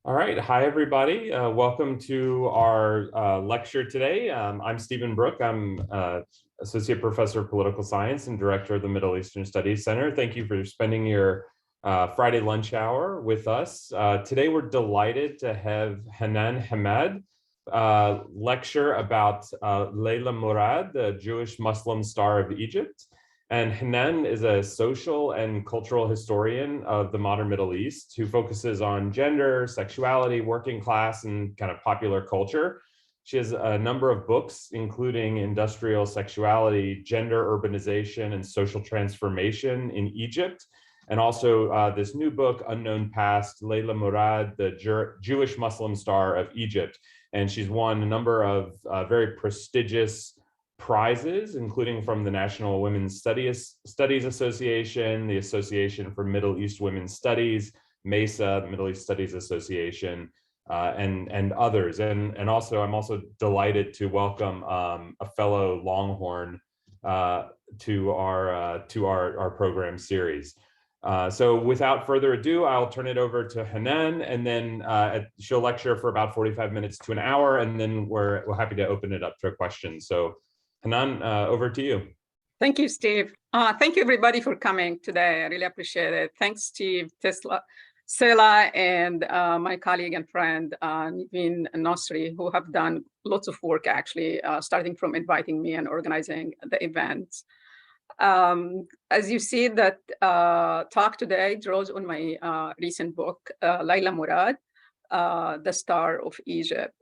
All right. Hi, everybody. Welcome to our lecture today. I'm Stephen Brook. I'm Associate Professor of Political Science and Director of the Middle Eastern Studies Center. Thank you for spending your Friday lunch hour with us. Today, we're delighted to have Hanan Hammad lecture about Layla Murad, the Jewish Muslim star of Egypt. And Hanan is a social and cultural historian of the modern Middle East who focuses on gender, sexuality, working class, and kind of popular culture. She has a number of books, including Industrial Sexuality, Gender Urbanization, and Social Transformation in Egypt. And also this new book, Unknown Past, Layla Murad, the Jewish Muslim Star of Egypt. And she's won a number of very prestigious prizes, including from the National Women's Studies Association, the Association for Middle East Women's Studies, MESA, the Middle East Studies Association, and others. And also, I'm also delighted to welcome a fellow Longhorn to our program series. So without further ado, I'll turn it over to Hanan, and then she'll lecture for about 45 minutes to an hour, and then we're happy to open it up to questions. So Hanan, over to you. Thank you, Steve. Thank you, everybody, for coming today. I really appreciate it. Thanks, Steve, Sela, and my colleague and friend, Niveen Nasri, who have done lots of work, actually, starting from inviting me and organizing the event. As you see, that talk today draws on my recent book, Layla Murad, The Star of Egypt.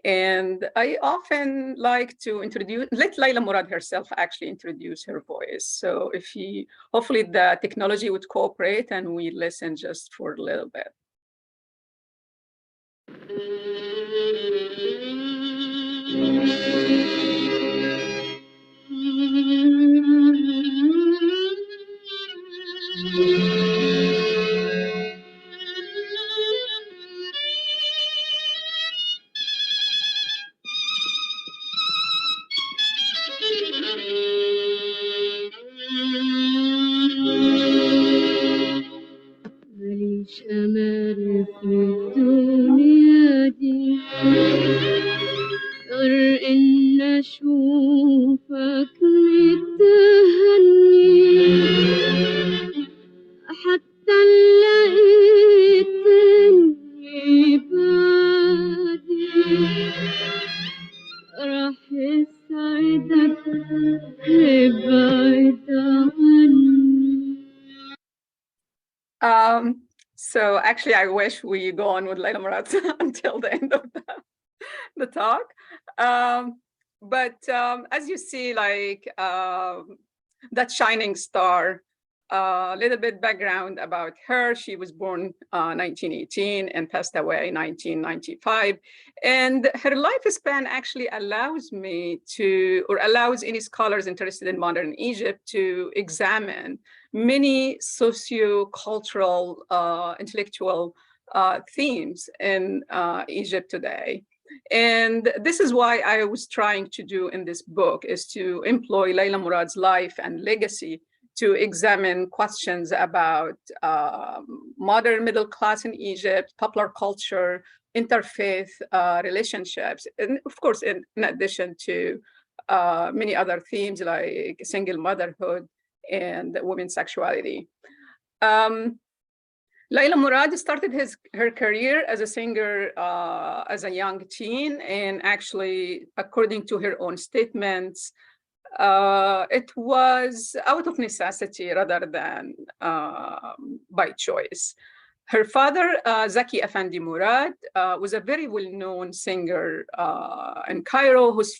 And I often like to let Layla Murad herself actually introduce her voice. So hopefully the technology would cooperate and we listen just for a little bit. So actually, I wish we go on with Layla Murad until the end of the talk. But as you see, like that shining star, a little bit background about her. She was born 1918 and passed away 1995. And her lifespan actually allows any scholars interested in modern Egypt to examine many socio-cultural, intellectual themes in Egypt today. And this is why I was trying to do in this book, is to employ Layla Murad's life and legacy to examine questions about modern middle class in Egypt, popular culture, interfaith relationships, and of course, in addition to many other themes like single motherhood and women's sexuality. Layla Murad started her career as a singer as a young teen, and actually, according to her own statements, it was out of necessity rather than by choice. Her father, Zaki Effendi Murad, was a very well-known singer in Cairo, whose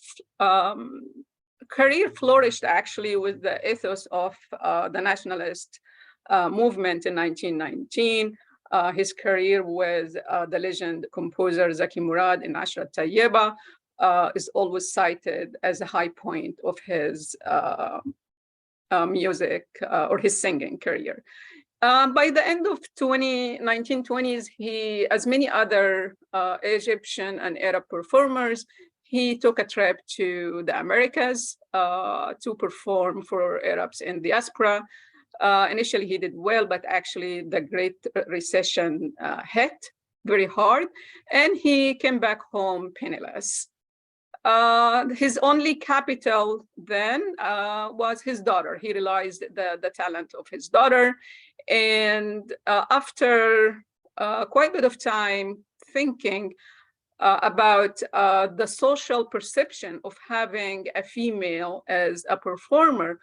career flourished actually with the ethos of the nationalist movement in 1919. His career with the legend composer Zaki Murad in Ashra Tayyeba is always cited as a high point of his music or his singing career. By the end of 1920s, he, as many other Egyptian and Arab performers, he took a trip to the Americas to perform for Arabs in diaspora. Initially, he did well, but actually the Great Recession hit very hard, and he came back home penniless. His only capital then was his daughter. He realized the talent of his daughter. And after quite a bit of time thinking about the social perception of having a female as a performer,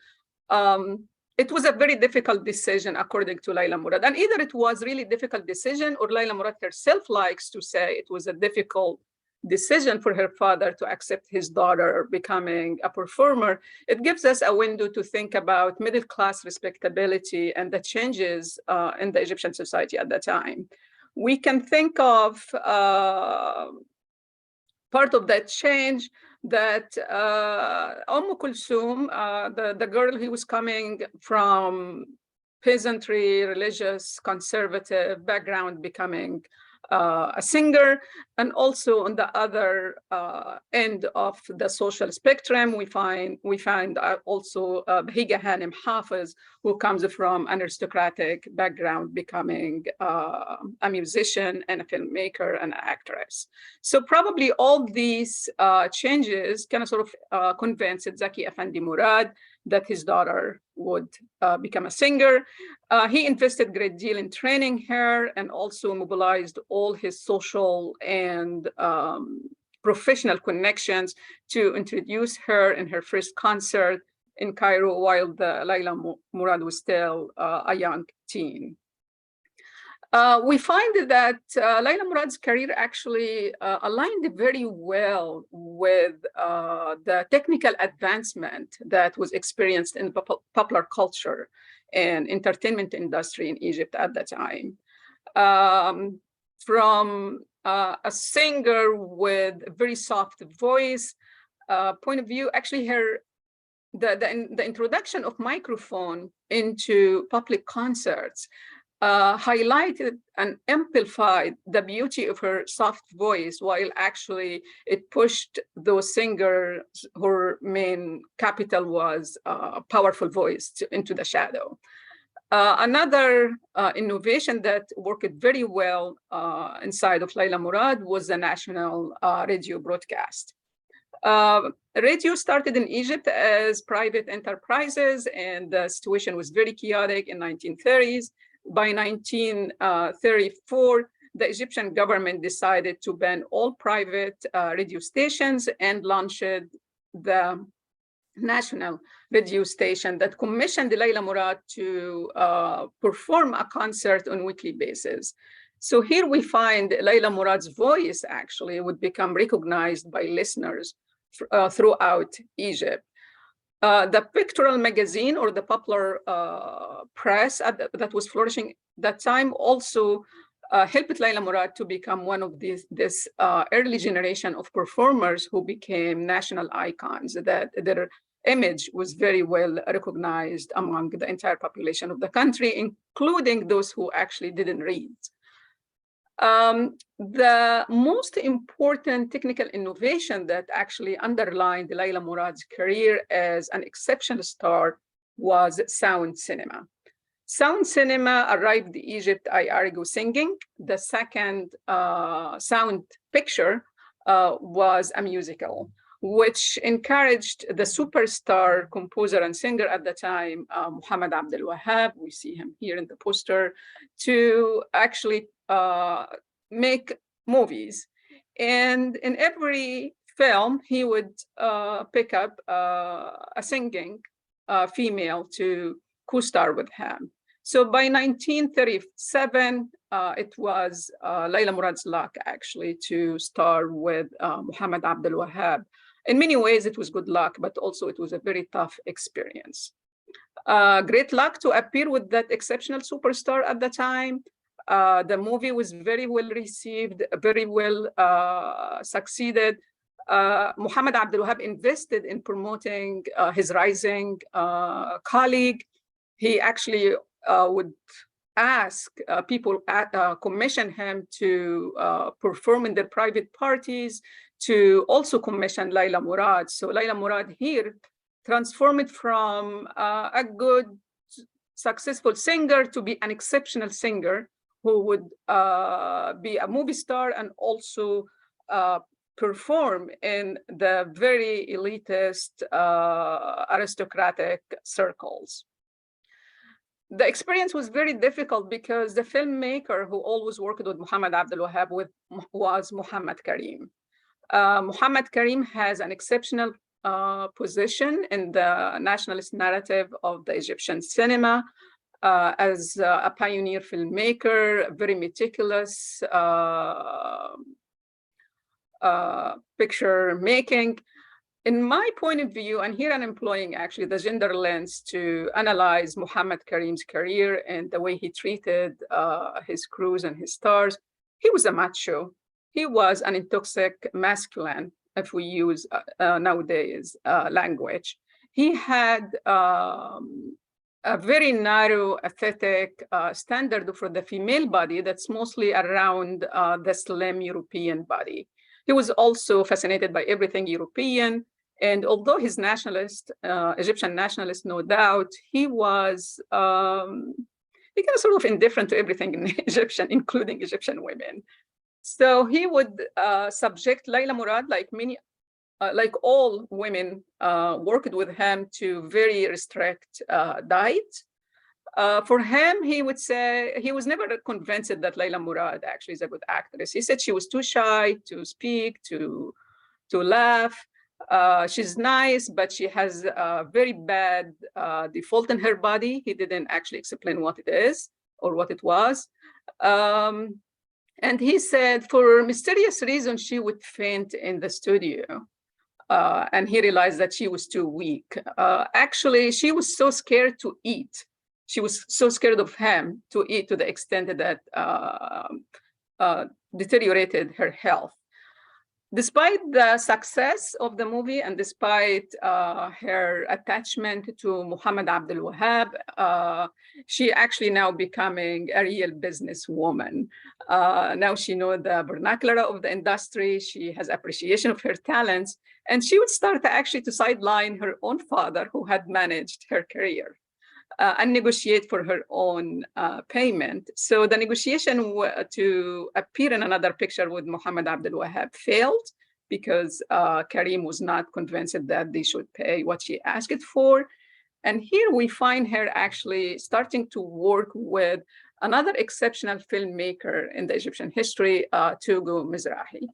it was a very difficult decision, according to Layla Murad. And either it was really difficult decision, or Layla Murad herself likes to say it was a difficult decision for her father to accept his daughter becoming a performer. It gives us a window to think about middle-class respectability and the changes in the Egyptian society at the time. We can think of part of that change that Kulthum, the girl who was coming from peasantry, religious, conservative background, becoming a singer, and also on the other end of the social spectrum, we find also Bahiga Hanem Hafiz, who comes from an aristocratic background, becoming a musician and a filmmaker and an actress. So probably all these changes kind of sort of convinced Zaki Effendi Murad that his daughter would become a singer. He invested a great deal in training her, and also mobilized all his social and professional connections to introduce her in her first concert in Cairo, while Layla Murad was still a young teen. We find that Layla Murad's career actually aligned very well with the technical advancement that was experienced in popular culture and entertainment industry in Egypt at the time. From a singer with a very soft voice point of view, actually the introduction of microphone into public concerts highlighted and amplified the beauty of her soft voice, while actually it pushed those singers whose main capital was a powerful voice into the shadow. Another innovation that worked very well inside of Layla Murad was the national radio broadcast. Radio started in Egypt as private enterprises, and the situation was very chaotic in 1930s. By 1934, the Egyptian government decided to ban all private radio stations and launched the national radio station that commissioned Layla Murad to perform a concert on a weekly basis. So here we find Layla Murad's voice actually would become recognized by listeners throughout Egypt. The pictorial magazine, or the popular press that was flourishing at that time, also helped Layla Murad to become one of this early generation of performers who became national icons, that their image was very well recognized among the entire population of the country, including those who actually didn't read. The most important technical innovation that actually underlined Layla Murad's career as an exceptional star was sound cinema. Sound cinema arrived in Egypt, I argue, singing. The second sound picture was a musical, which encouraged the superstar composer and singer at the time, Muhammad Abdul Wahab, we see him here in the poster, to actually make movies. And in every film, he would pick up a singing female to co-star with him. So by 1937, it was Layla Murad's luck actually to star with Muhammad Abdul Wahab. In many ways, it was good luck, but also it was a very tough experience. Great luck to appear with that exceptional superstar at the time. The movie was very well received, very well succeeded. Muhammad Abdul Wahab invested in promoting his rising colleague. He actually would ask people commission him to perform in their private parties, to also commission Layla Murad. So Layla Murad here transformed from a good, successful singer to be an exceptional singer who would be a movie star and also perform in the very elitist aristocratic circles. The experience was very difficult because the filmmaker who always worked with Muhammad Abdul Wahab was Muhammad Karim. Muhammad Karim has an exceptional position in the nationalist narrative of the Egyptian cinema as a pioneer filmmaker, very meticulous picture making. In my point of view, and here I'm employing actually the gender lens to analyze Muhammad Karim's career and the way he treated his crews and his stars, he was a macho. He was an intoxic masculine, if we use nowadays language. He had a very narrow aesthetic standard for the female body that's mostly around the slim European body. He was also fascinated by everything European. And although he's nationalist, Egyptian nationalist, no doubt, he was sort of indifferent to everything in Egyptian, including Egyptian women. So he would subject Layla Murad, like all women worked with him, to very restrict diet. For him, he would say he was never convinced that Layla Murad actually is a good actress. He said she was too shy to speak, to laugh. She's nice, but she has a very bad default in her body. He didn't actually explain what it is or what it was. And he said, for mysterious reasons, she would faint in the studio. And he realized that she was too weak. Actually, she was so scared to eat. She was so scared of him to eat to the extent that deteriorated her health. Despite the success of the movie and despite her attachment to Muhammad Abdul Wahab, she actually now becoming a real businesswoman. Now she knows the vernacular of the industry. She has appreciation of her talents, and she would start actually to sideline her own father, who had managed her career, and negotiate for her own payment. So the negotiation to appear in another picture with Muhammad Abdul Wahab failed because Karim was not convinced that they should pay what she asked for. And here we find her actually starting to work with another exceptional filmmaker in the Egyptian history, Togo Mizrahi.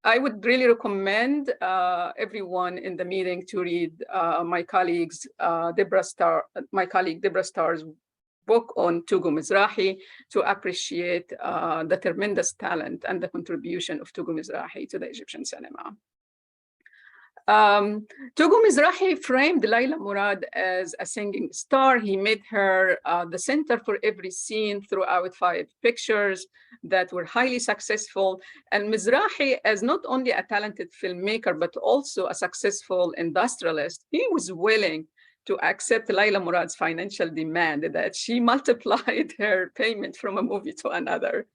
I would really recommend everyone in the meeting to read my colleague Deborah Starr's book on Togo Mizrahi to appreciate the tremendous talent and the contribution of Togo Mizrahi to the Egyptian cinema. Togo Mizrahi framed Layla Murad as a singing star. He made her the center for every scene throughout 5 pictures that were highly successful. And Mizrahi, as not only a talented filmmaker, but also a successful industrialist, he was willing to accept Layla Murad's financial demand that she multiplied her payment from a movie to another.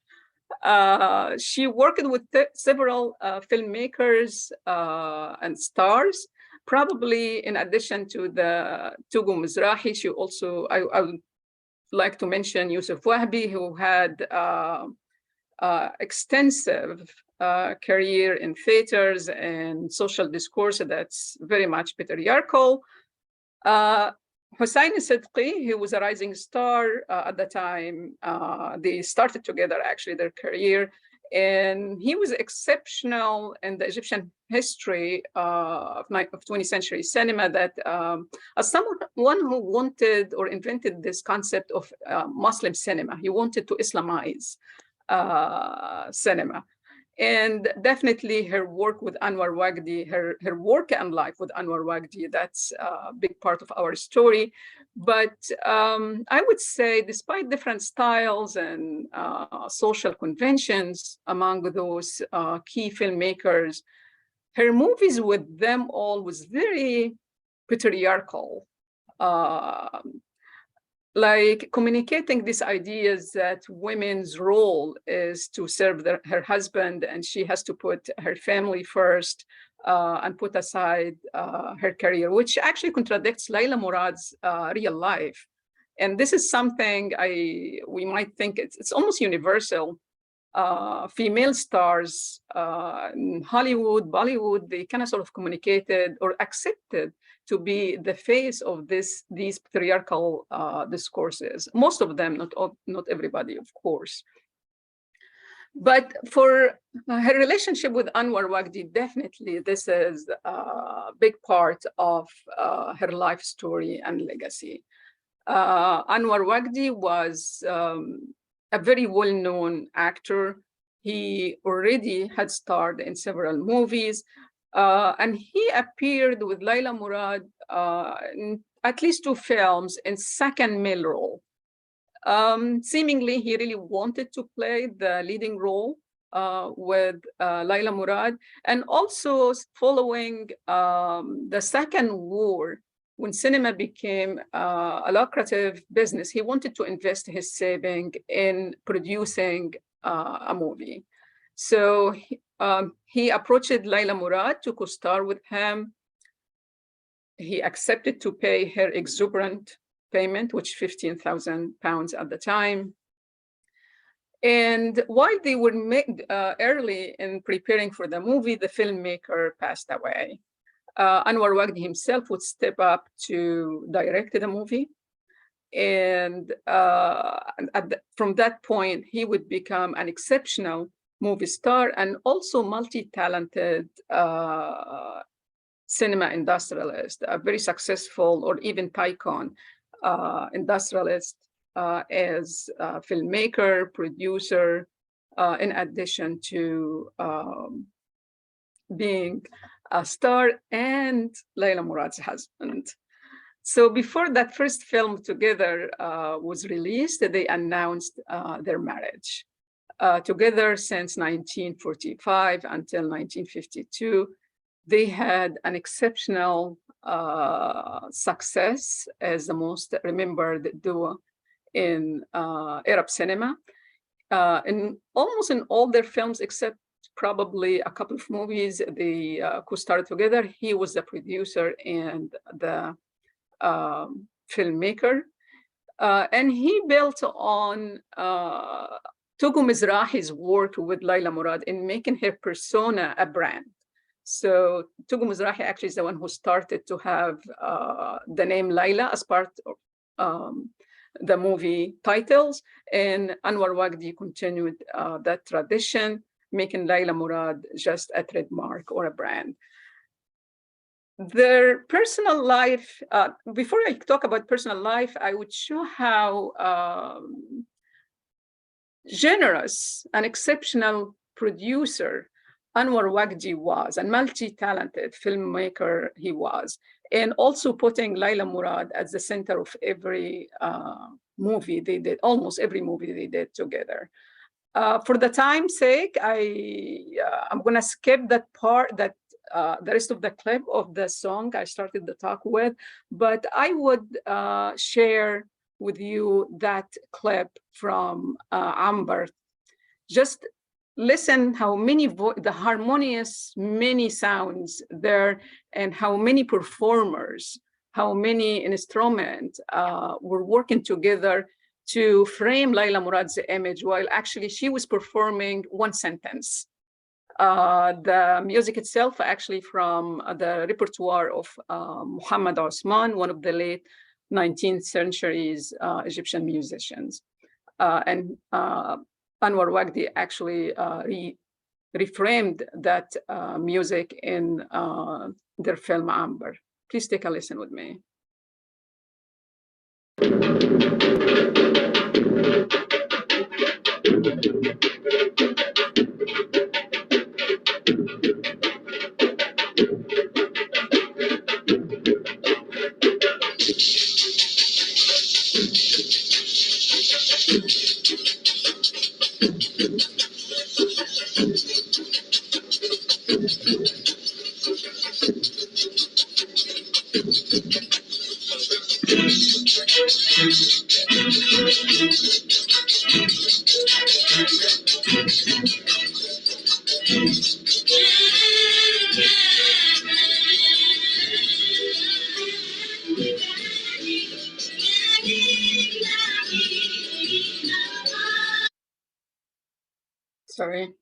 She worked with several filmmakers and stars. Probably in addition to the Togo Mizrahi, she also, I would like to mention Yusuf Wahbi, who had extensive career in theaters and social discourse that's very much patriarchal. Hussein Sidqi, who was a rising star at the time. They started together, actually, their career. And he was exceptional in the Egyptian history of 20th century cinema, that as someone who wanted or invented this concept of Muslim cinema, he wanted to Islamize cinema. And definitely her work with Anwar Wagdi, her work and life with Anwar Wagdi, that's a big part of our story. But I would say, despite different styles and social conventions among those key filmmakers, her movies with them all was very patriarchal. Like communicating these ideas that women's role is to serve her husband, and she has to put her family first and put aside her career, which actually contradicts Layla Murad's real life. And this is something we might think it's almost universal. Female stars in Hollywood, Bollywood, they kind of sort of communicated or accepted to be the face of these patriarchal discourses. Most of them, not everybody, of course. But for her relationship with Anwar Wagdi, definitely this is a big part of her life story and legacy. Anwar Wagdi was a very well-known actor. He already had starred in several movies, and he appeared with Layla Murad in at least 2 films in second male role. Seemingly, he really wanted to play the leading role with Layla Murad. And also following the Second War, when cinema became a lucrative business, he wanted to invest his saving in producing a movie. So he approached Layla Murad to co-star with him. He accepted to pay her exuberant payment, which 15,000 pounds at the time. And while they were early in preparing for the movie, the filmmaker passed away. Anwar Wagdi himself would step up to direct the movie. And from that point, he would become an exceptional movie star and also multi-talented cinema industrialist, a very successful or even tycoon industrialist as a filmmaker, producer, in addition to being a star and Layla Murad's husband. So before that first film together was released, they announced their marriage. Together since 1945 until 1952, they had an exceptional success as the most remembered duo in Arab cinema. Almost in all their films, except probably a couple of movies, they co-starred together. He was the producer and the filmmaker. And he built on Tugu Mizrahi's work with Layla Murad in making her persona a brand. So Tugu Mizrahi actually is the one who started to have the name Layla as part of the movie titles, and Anwar Wagdi continued that tradition, making Layla Murad just a trademark or a brand. Their personal life, before I talk about personal life, I would show how generous and exceptional producer Anwar Wagdi was, and multi-talented filmmaker he was, and also putting Layla Murad at the center of every movie they did, almost every movie they did together. For the time's sake, I'm gonna skip that part, the rest of the clip of the song I started the talk with, but I would share with you that clip from Amber. Just listen how many the harmonious many sounds there, and how many performers, how many instruments were working together to frame Layla Murad's image, while actually she was performing one sentence. The music itself actually from the repertoire of Muhammad Osman, one of the late 19th century's Egyptian musicians. And Anwar Wagdi actually reframed that music in their film Amber. Please take a listen with me. Sorry.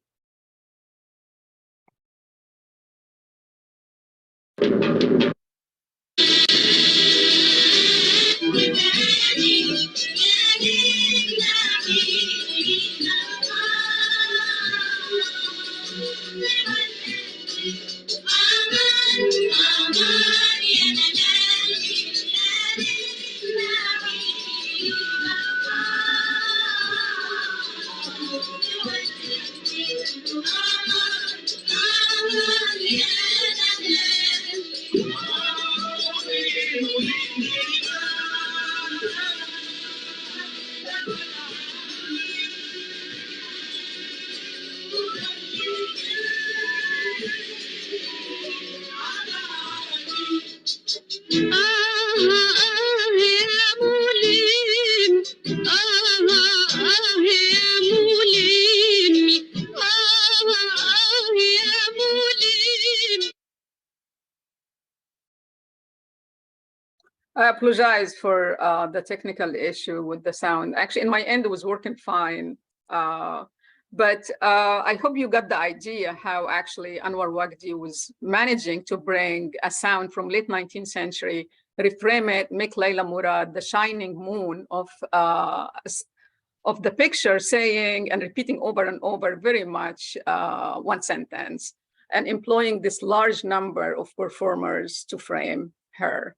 I apologize for the technical issue with the sound. Actually, in my end, it was working fine. But I hope you got the idea how actually Anwar Wagdi was managing to bring a sound from late 19th century, reframe it, make Layla Murad the shining moon of the picture, saying and repeating over and over very much one sentence, and employing this large number of performers to frame her.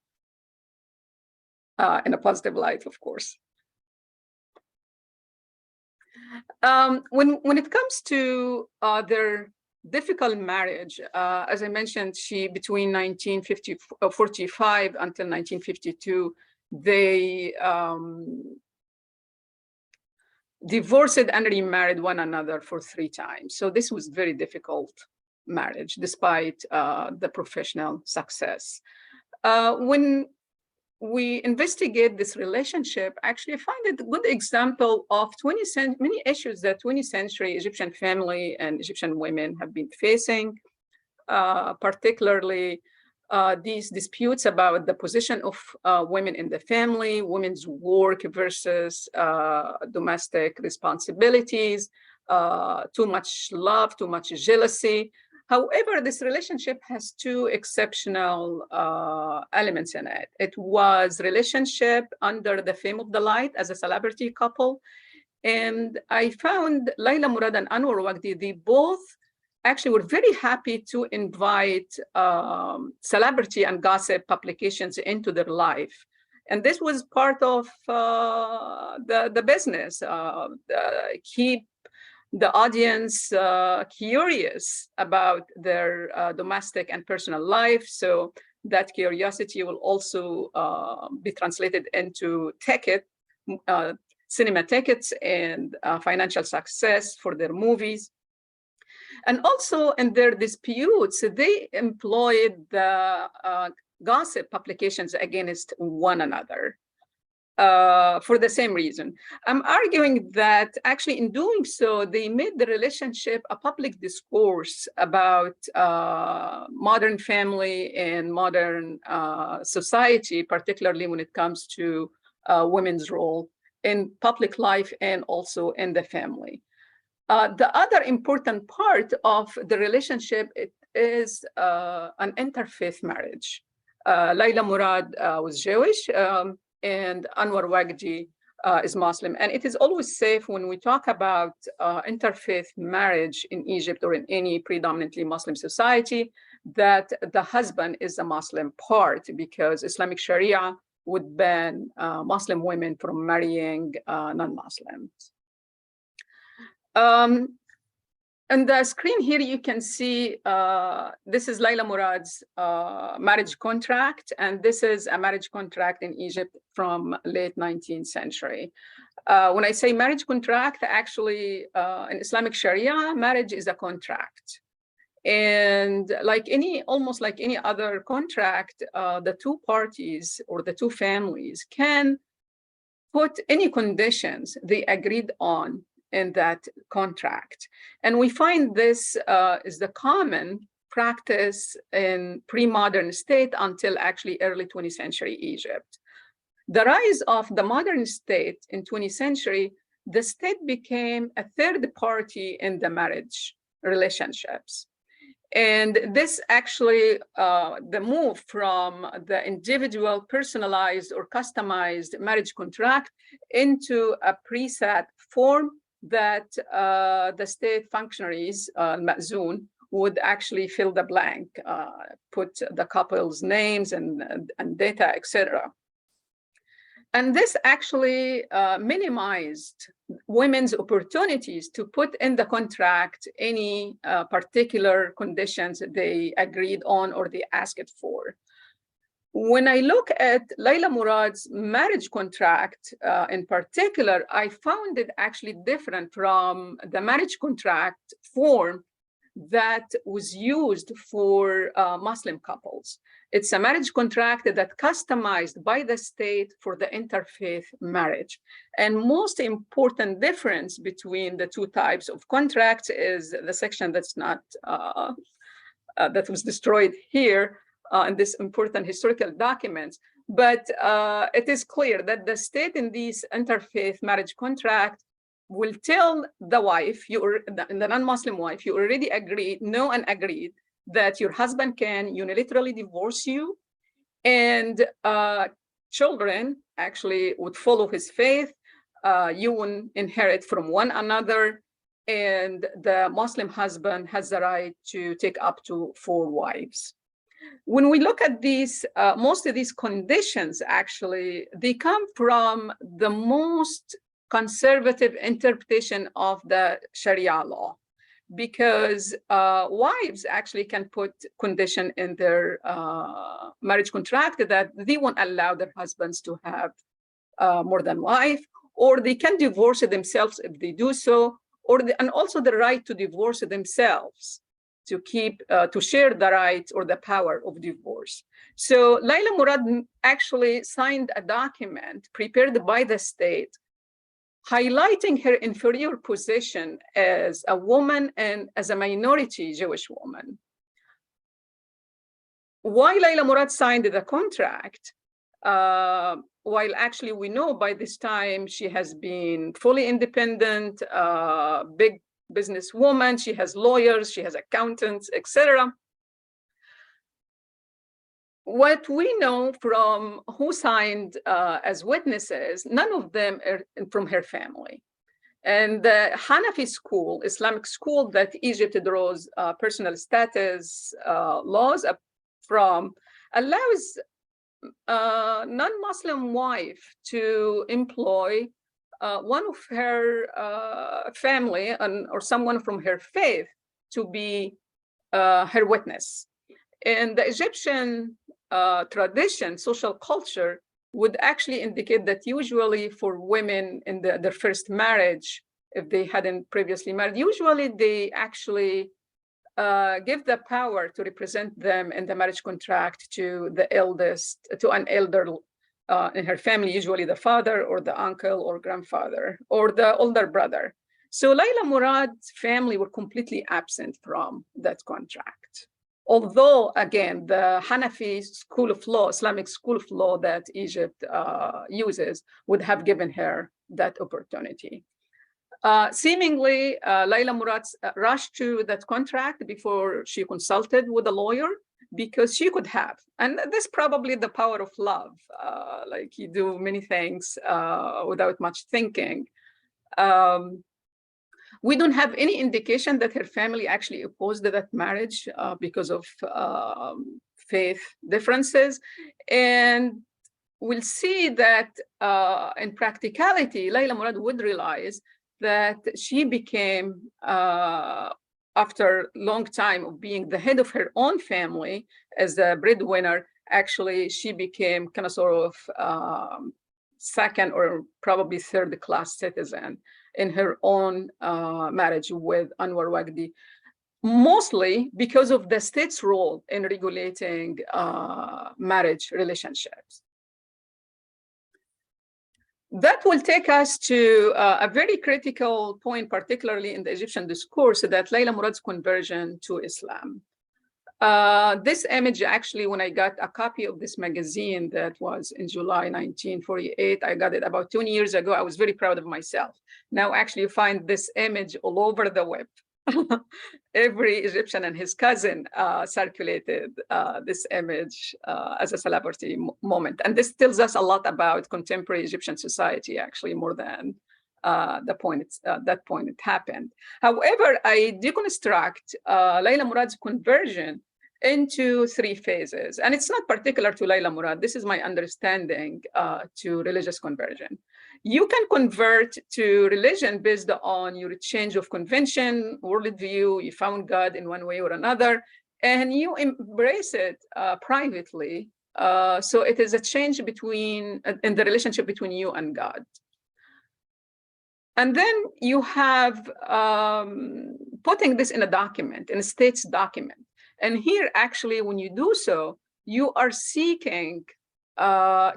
In a positive light, of course. When it comes to their difficult marriage, as I mentioned, between 1945 until 1952, they divorced and remarried one another for 3 times. So this was very difficult marriage, despite the professional success. When we investigate this relationship, actually I find it a good example of many issues that 20th century Egyptian family and Egyptian women have been facing, particularly these disputes about the position of women in the family, women's work versus domestic responsibilities, too much love, too much jealousy. However, this relationship has 2 exceptional elements in it. It was relationship under the fame of the light as a celebrity couple. And I found Layla Murad and Anwar Wagdi, they both actually were very happy to invite celebrity and gossip publications into their life. And this was part of the business, keep the audience curious about their domestic and personal life. So that curiosity will also be translated into cinema tickets and financial success for their movies. And also in their disputes, they employed the gossip publications against one another. For the same reason. I'm arguing that actually in doing so, they made the relationship a public discourse about modern family and modern society, particularly when it comes to women's role in public life and also in the family. The other important part of the relationship is an interfaith marriage. Layla Murad was Jewish, and Anwar Wagdi is Muslim. And it is always safe when we talk about interfaith marriage in Egypt or in any predominantly Muslim society, that the husband is a Muslim part, because Islamic Sharia would ban Muslim women from marrying non-Muslims. On the screen here, you can see this is Layla Murad's marriage contract, and this is a marriage contract in Egypt from late 19th century. When I say marriage contract, actually in Islamic Sharia, marriage is a contract. And almost like any other contract, the 2 parties or the 2 families can put any conditions they agreed on in that contract. And we find this is the common practice in pre-modern state until actually early 20th century Egypt. The rise of the modern state in 20th century the state became a third party in the marriage relationships. And this actually, the move from the individual personalized or customized marriage contract into a preset form that the state functionaries, Ma'zoon, would actually fill the blank, put the couple's names and data, etc. And this actually minimized women's opportunities to put in the contract any particular conditions they agreed on or they asked for. When I look at Layla Murad's marriage contract in particular, I found it actually different from the marriage contract form that was used for Muslim couples. It's a marriage contract that customized by the state for the interfaith marriage. And most important difference between the two types of contracts is the section that's not, that was destroyed here in this important historical documents. But it is clear that the state in these interfaith marriage contract will tell the wife, the non-Muslim wife, you already agreed, know and agreed that your husband can unilaterally divorce you, and children actually would follow his faith. You will inherit from one another, and the Muslim husband has the right to take up to 4 wives. When we look at these, most of these conditions, actually, they come from the most conservative interpretation of the Sharia law, because wives actually can put condition in their marriage contract that they won't allow their husbands to have more than one wife, or they can divorce themselves if they do so, and also the right to divorce themselves, to keep, to share the right or the power of divorce. So Layla Murad actually signed a document prepared by the state highlighting her inferior position as a woman and as a minority Jewish woman. Why Layla Murad signed the contract, while actually we know by this time she has been fully independent, big businesswoman, she has lawyers, she has accountants, etc. What we know from who signed as witnesses, none of them are from her family. And the Hanafi school, Islamic school that Egypt draws personal status laws from, allows non-Muslim wife to employ one of her family or someone from her faith to be her witness. And the Egyptian tradition, social culture, would actually indicate that usually for women in their first marriage, if they hadn't previously married, usually they actually give the power to represent them in the marriage contract to the eldest, to an elder in her family, usually the father or the uncle or grandfather or the older brother. So Layla Murad's family were completely absent from that contract. Although, again, the Hanafi school of law, Islamic school of law that Egypt uses, would have given her that opportunity. Seemingly, Layla Murad rushed to that contract before she consulted with a lawyer, because she could have. And this is probably the power of love. Like, you do many things without much thinking. We don't have any indication that her family actually opposed that marriage because of faith differences. And we'll see that in practicality, Layla Murad would realize that she became, after a long time of being the head of her own family as a breadwinner, actually she became kind of sort of second or probably third class citizen in her own marriage with Anwar Wagdi, mostly because of the state's role in regulating marriage relationships. That will take us to a very critical point, particularly in the Egyptian discourse, that Layla Murad's conversion to Islam. This image, actually, when I got a copy of this magazine that was in July 1948, I got it about 20 years ago. I was very proud of myself. Now, actually, you find this image all over the web. Every Egyptian and his cousin circulated this image as a celebrity moment. And this tells us a lot about contemporary Egyptian society, actually, more than that point it happened. However, I deconstruct Layla Murad's conversion into 3 phases. And it's not particular to Layla Murad. This is my understanding to religious conversion. You can convert to religion based on your change of convention, worldview, you found God in one way or another, and you embrace it privately. So it is a change in the relationship between you and God. And then you have putting this in a document, in a state's document. And here, actually, when you do so, you are seeking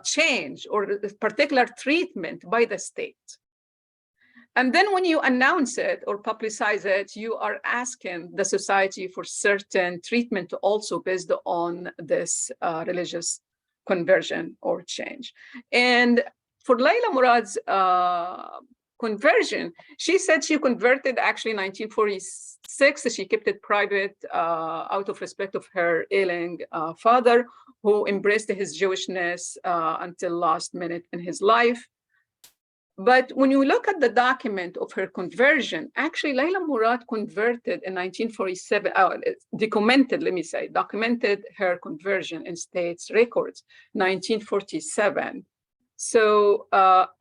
change or a particular treatment by the state. And then when you announce it or publicize it, you are asking the society for certain treatment also based on this religious conversion or change. And for Layla Murad's conversion, she said she converted actually in 1946. She kept it private out of respect of her ailing father, who embraced his Jewishness until last minute in his life. But when you look at the document of her conversion, actually Layla Murad converted in 1947, documented her conversion in state's records, 1947. So,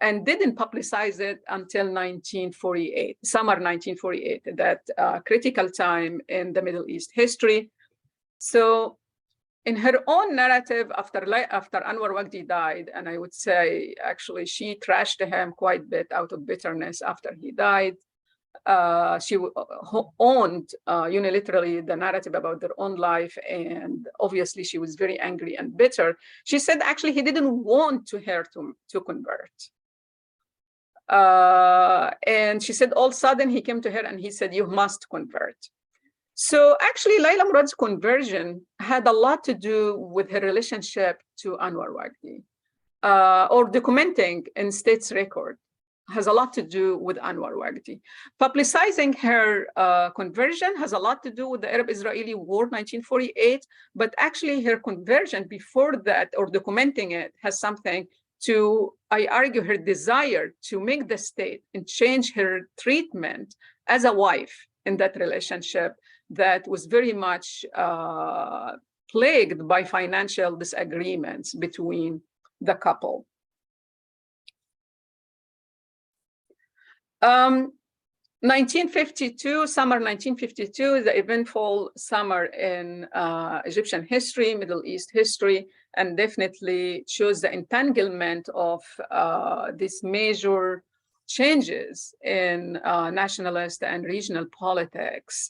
and didn't publicize it until 1948, summer 1948, that critical time in the Middle East history. So in her own narrative, after Anwar Waqdi died, and I would say, actually, she trashed him quite a bit out of bitterness after he died. She owned unilaterally the narrative about their own life, and obviously she was very angry and bitter. She said actually he didn't want her to convert. And she said all of a sudden he came to her and he said, you must convert. So actually Layla Murad's conversion had a lot to do with her relationship to Anwar Waqdi, or documenting in state's record. Has a lot to do with Anwar Waqdi. Publicizing her conversion has a lot to do with the Arab-Israeli War 1948, but actually her conversion before that, or documenting it, has something to, I argue, her desire to make the state and change her treatment as a wife in that relationship that was very much plagued by financial disagreements between the couple. 1952, summer 1952 is the eventful summer in Egyptian history, Middle East history, and definitely shows the entanglement of these major changes in nationalist and regional politics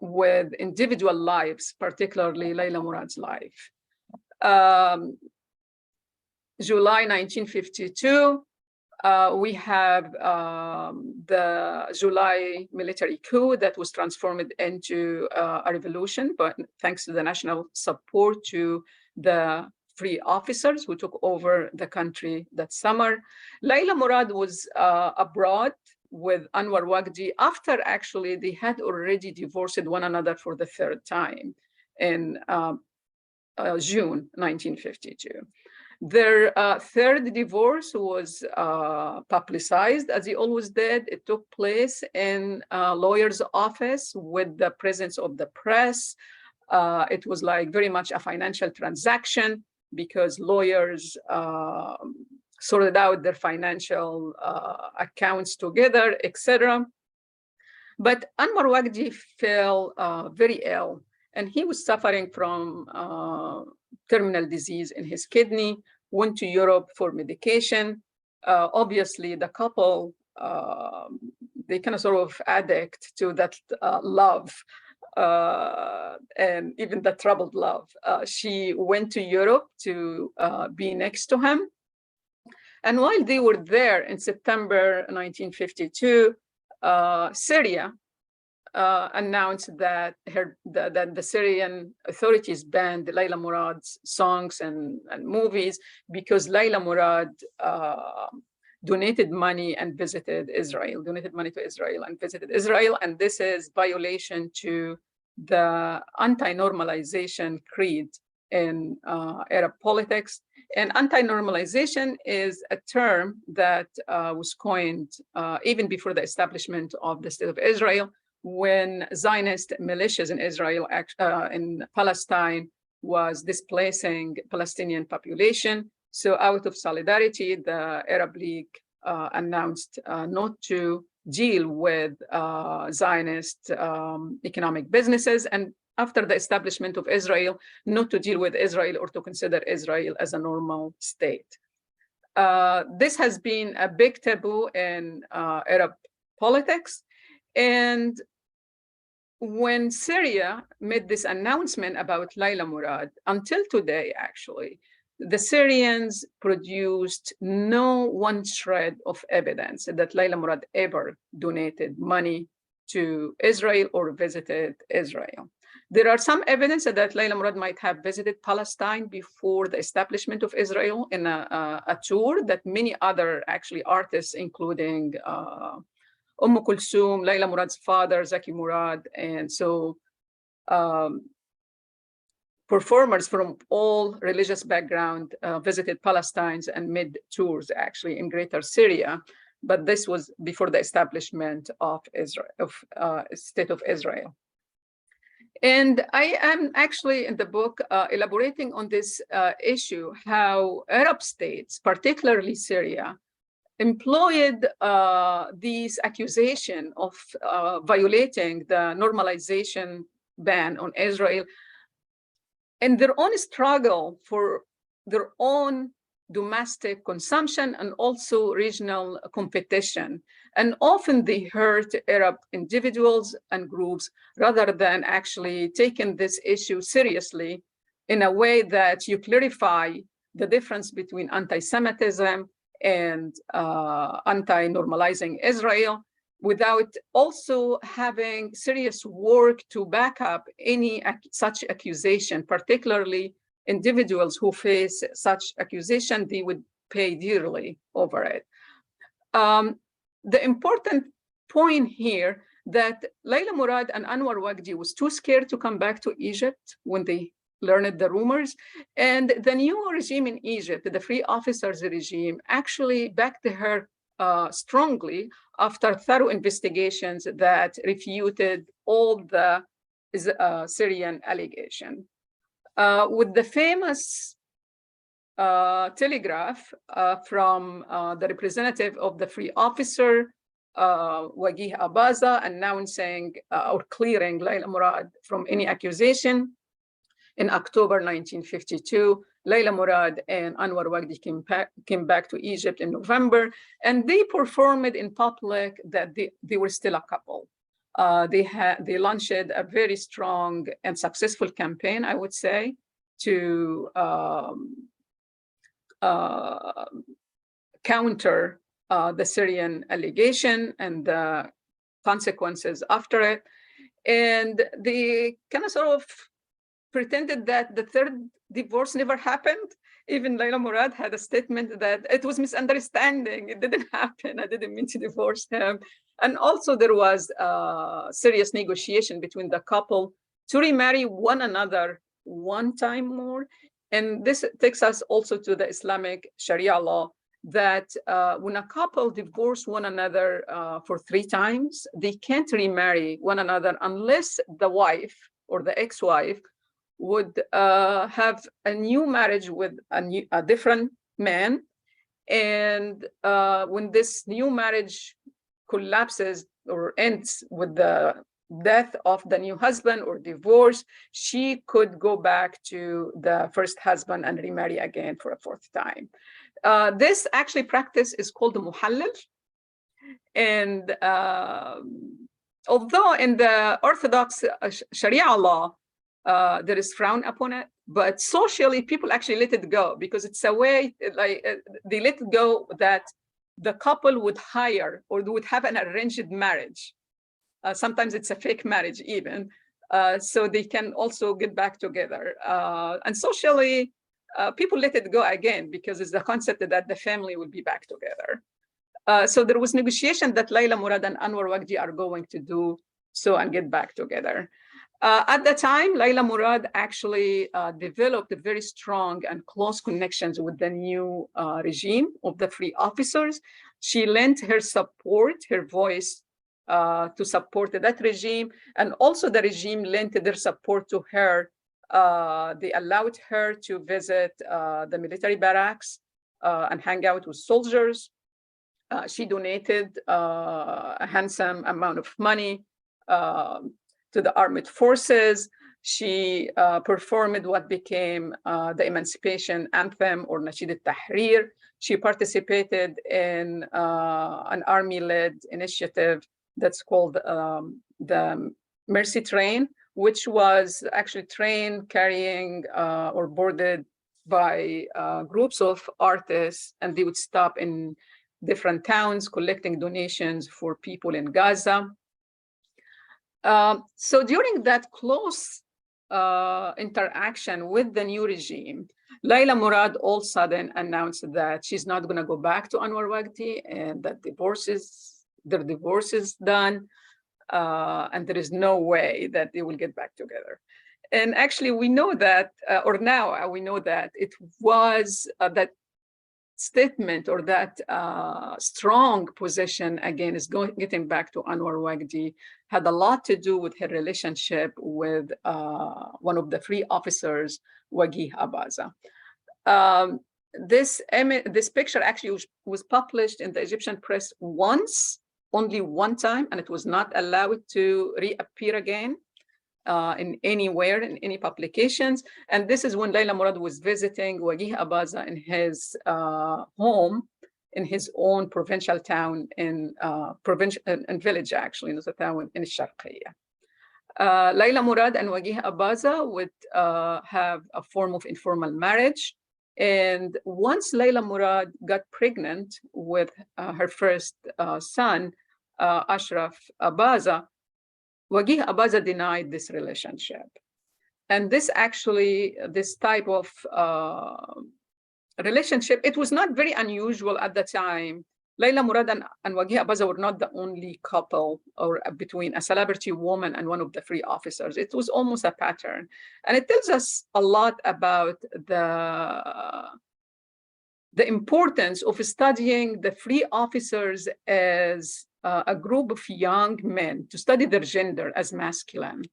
with individual lives, particularly Layla Murad's life. July 1952, we have the July military coup that was transformed into a revolution, but thanks to the national support to the free officers who took over the country that summer. Layla Murad was abroad with Anwar Waqdi after actually they had already divorced one another for the 3rd time in June 1952. Their 3rd divorce was publicized, as he always did. It took place in a lawyer's office with the presence of the press. It was like very much a financial transaction because lawyers sorted out their financial accounts together, etc. But Anwar Waqdi fell very ill, and he was suffering from terminal disease in his kidney, went to Europe for medication. Obviously, the couple, they kind of sort of addict to that love, and even the troubled love. She went to Europe to be next to him. And while they were there in September 1952, Syria announced that that the Syrian authorities banned Layla Murad's songs and movies because Layla Murad donated money and visited Israel, donated money to Israel and visited Israel. And this is violation to the anti-normalization creed in Arab politics. And anti-normalization is a term that was coined even before the establishment of the State of Israel, when Zionist militias in Israel, in Palestine, was displacing Palestinian population. So out of solidarity, the Arab League announced not to deal with Zionist economic businesses, and after the establishment of Israel, not to deal with Israel or to consider Israel as a normal state. This has been a big taboo in Arab politics. And when Syria made this announcement about Layla Murad, until today, actually, the Syrians produced no one shred of evidence that Layla Murad ever donated money to Israel or visited Israel. There are some evidence that Layla Murad might have visited Palestine before the establishment of Israel in a tour that many other actually artists, including Kulthum, Layla Murad's father, Zaki Murad, and so performers from all religious background visited Palestine and made tours actually in Greater Syria. But this was before the establishment of Israel, State of Israel. And I am actually in the book elaborating on this issue, how Arab states, particularly Syria, employed these accusations of violating the normalization ban on Israel in their own struggle for their own domestic consumption and also regional competition. And often they hurt Arab individuals and groups rather than actually taking this issue seriously in a way that you clarify the difference between anti-Semitism and anti-normalizing Israel, without also having serious work to back up any such accusation, particularly individuals who face such accusation, they would pay dearly over it. The important point here that Layla Murad and Anwar Wagdi was too scared to come back to Egypt when they learned the rumors. And the new regime in Egypt, the Free Officers regime, actually backed her strongly after thorough investigations that refuted all the Syrian allegation. With the famous telegraph from the representative of the Free Officer, Wagih Abaza, announcing or clearing Layla Murad from any accusation. In October 1952, Layla Murad and Anwar Wagdi came back to Egypt in November, and they performed in public that they were still a couple. They launched a very strong and successful campaign, I would say, to counter the Syrian allegation and the consequences after it. And they kind of sort of pretended that the third divorce never happened. Even Layla Murad had a statement that it was misunderstanding. It didn't happen. I didn't mean to divorce him. And also there was serious negotiation between the couple to remarry one another one time more. And this takes us also to the Islamic Sharia law that when a couple divorce one another for 3 times, they can't remarry one another unless the wife or the ex-wife would have a new marriage with a different man. And when this new marriage collapses or ends with the death of the new husband or divorce, she could go back to the first husband and remarry again for a 4th time. This actually practice is called the muhallal. And although in the Orthodox Sharia law, there is frown upon it, but socially people actually let it go because it's a way, like they let it go that the couple would hire or would have an arranged marriage Sometimes it's a fake marriage even. So they can also get back together. And socially, people let it go again because it's the concept that the family will be back together. So there was negotiation that Layla Murad and Anwar Waqdi are going to do so and get back together. At the time, Layla Murad actually developed very strong and close connections with the new regime of the free officers. She lent her support, her voice to support that regime. And also the regime lent their support to her. They allowed her to visit the military barracks and hang out with soldiers. She donated a handsome amount of money to the armed forces. She performed what became the Emancipation Anthem or Nasheed al-Tahrir. She participated in an army-led initiative that's called the Mercy Train, which was actually train carrying or boarded by groups of artists, and they would stop in different towns collecting donations for people in Gaza. So during that close interaction with the new regime, Layla Murad all of a sudden announced that she's not going to go back to Anwar Waqdi and that their divorce is done, and there is no way that they will get back together. And actually, we know that, or now we know that it was that statement or that strong position again is getting back to Anwar Waqdi had a lot to do with her relationship with one of the free officers, Wagih Abaza. This picture actually was published in the Egyptian press only one time, and it was not allowed to reappear again in anywhere, in any publications. And this is when Layla Murad was visiting Wagih Abaza in his home, in his own provincial town in village, actually, in the town in Sharqiyya. Layla Murad and Wagih Abaza would have a form of informal marriage. And once Layla Murad got pregnant with her first son, Ashraf Abaza, Wagih Abaza denied this relationship. And this type of relationship, it was not very unusual at the time. Layla Murad and Wagih Abaza were not the only couple or between a celebrity woman and one of the free officers. It was almost a pattern. And it tells us a lot about the importance of studying the free officers as a group of young men, to study their gender as masculine.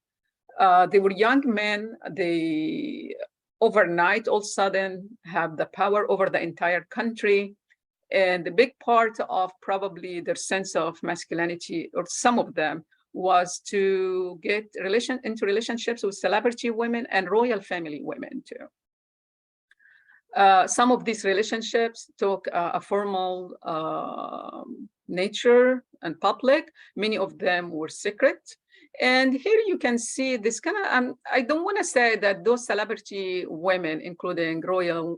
They were young men. They overnight all of a sudden have the power over the entire country. And the big part of probably their sense of masculinity, or some of them, was to get into relationships with celebrity women and royal family women too. Some of these relationships took a formal nature and public. Many of them were secret. And here you can see this kind of, I don't want to say that those celebrity women, including royal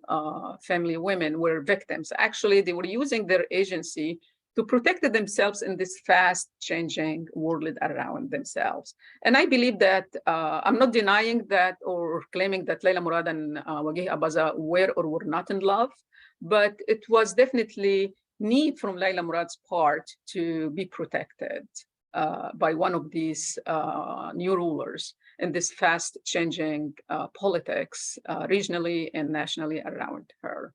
family women, were victims. Actually, they were using their agency to protect themselves in this fast changing world around themselves. And I believe that, I'm not denying that or claiming that Layla Murad and Wagih Abaza were or were not in love, but it was definitely need from Layla Murad's part to be protected by one of these new rulers in this fast changing politics regionally and nationally around her.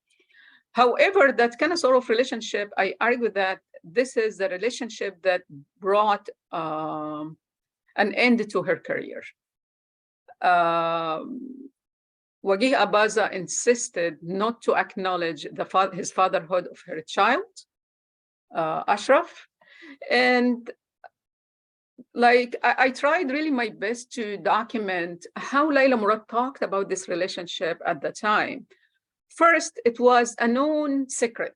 However, that kind of sort of relationship, I argue that this is the relationship that brought an end to her career. Wagih Abaza insisted not to acknowledge his fatherhood of her child, Ashraf. And I tried really my best to document how Layla Murad talked about this relationship at the time. First, it was a known secret.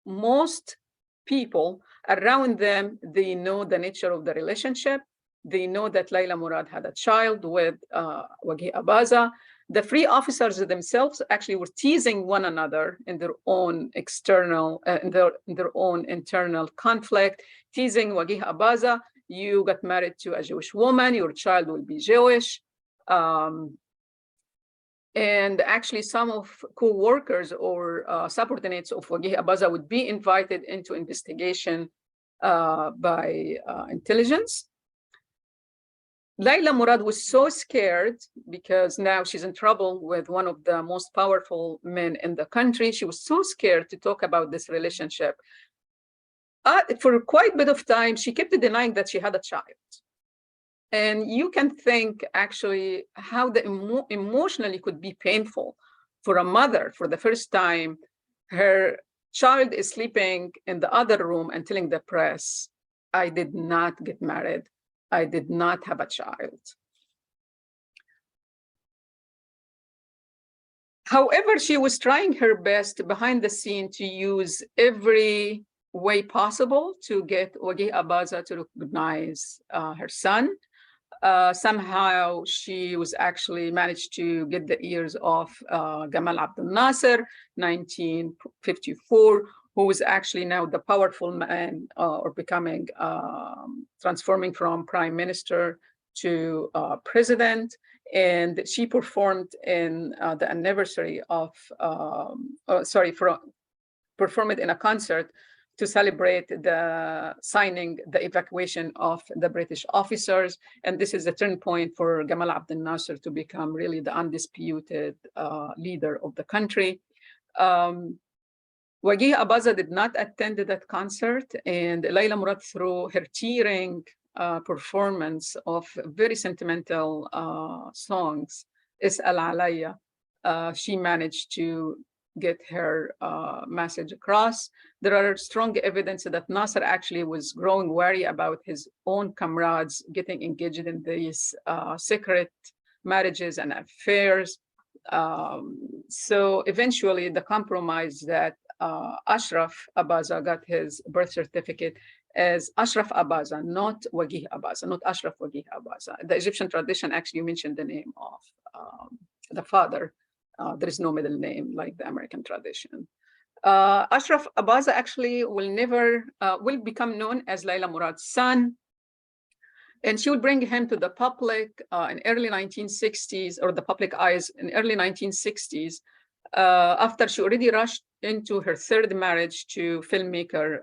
Most people around them, they know the nature of the relationship. They know that Layla Murad had a child with Wagih Abaza. The free officers themselves actually were teasing one another in their own external, in their own internal conflict, teasing Wagih Abaza. you got married to a Jewish woman, your child will be Jewish. And actually, some of co-workers or subordinates of Wagih Abaza would be invited into investigation by intelligence. Layla Murad was so scared because now she's in trouble with one of the most powerful men in the country. She was so scared to talk about this relationship. For quite a bit of time, she kept denying that she had a child. And you can think actually how the emotionally could be painful for a mother for the first time. Her child is sleeping in the other room and telling the press, I did not get married. I did not have a child. However, she was trying her best behind the scene to use every way possible to get Wagih Abaza to recognize her son. Somehow she was actually managed to get the ears of Gamal Abdel Nasser, 1954, who was actually now the powerful man or becoming, transforming from prime minister to president. And she performed in the anniversary of, performed in a concert to celebrate the signing, the evacuation of the British officers. And this is a turning point for Gamal Abdel Nasser to become really the undisputed leader of the country. Wagih Abaza did not attend that concert, and Layla Murad, through her tearing performance of very sentimental songs, Is'al Alayya, she managed to get her message across. There are strong evidence that Nasser actually was growing wary about his own comrades getting engaged in these secret marriages and affairs. So eventually the compromise that Ashraf Abaza got his birth certificate as Ashraf Abaza, not Wagih Abaza, not Ashraf Wagih Abaza. The Egyptian tradition actually mentioned the name of the father. There is no middle name like the American tradition. Ashraf Abaza actually will become known as Layla Murad's son. And she would bring him to the public in early 1960s, or the public eyes in early 1960s, after she already rushed into her third marriage to filmmaker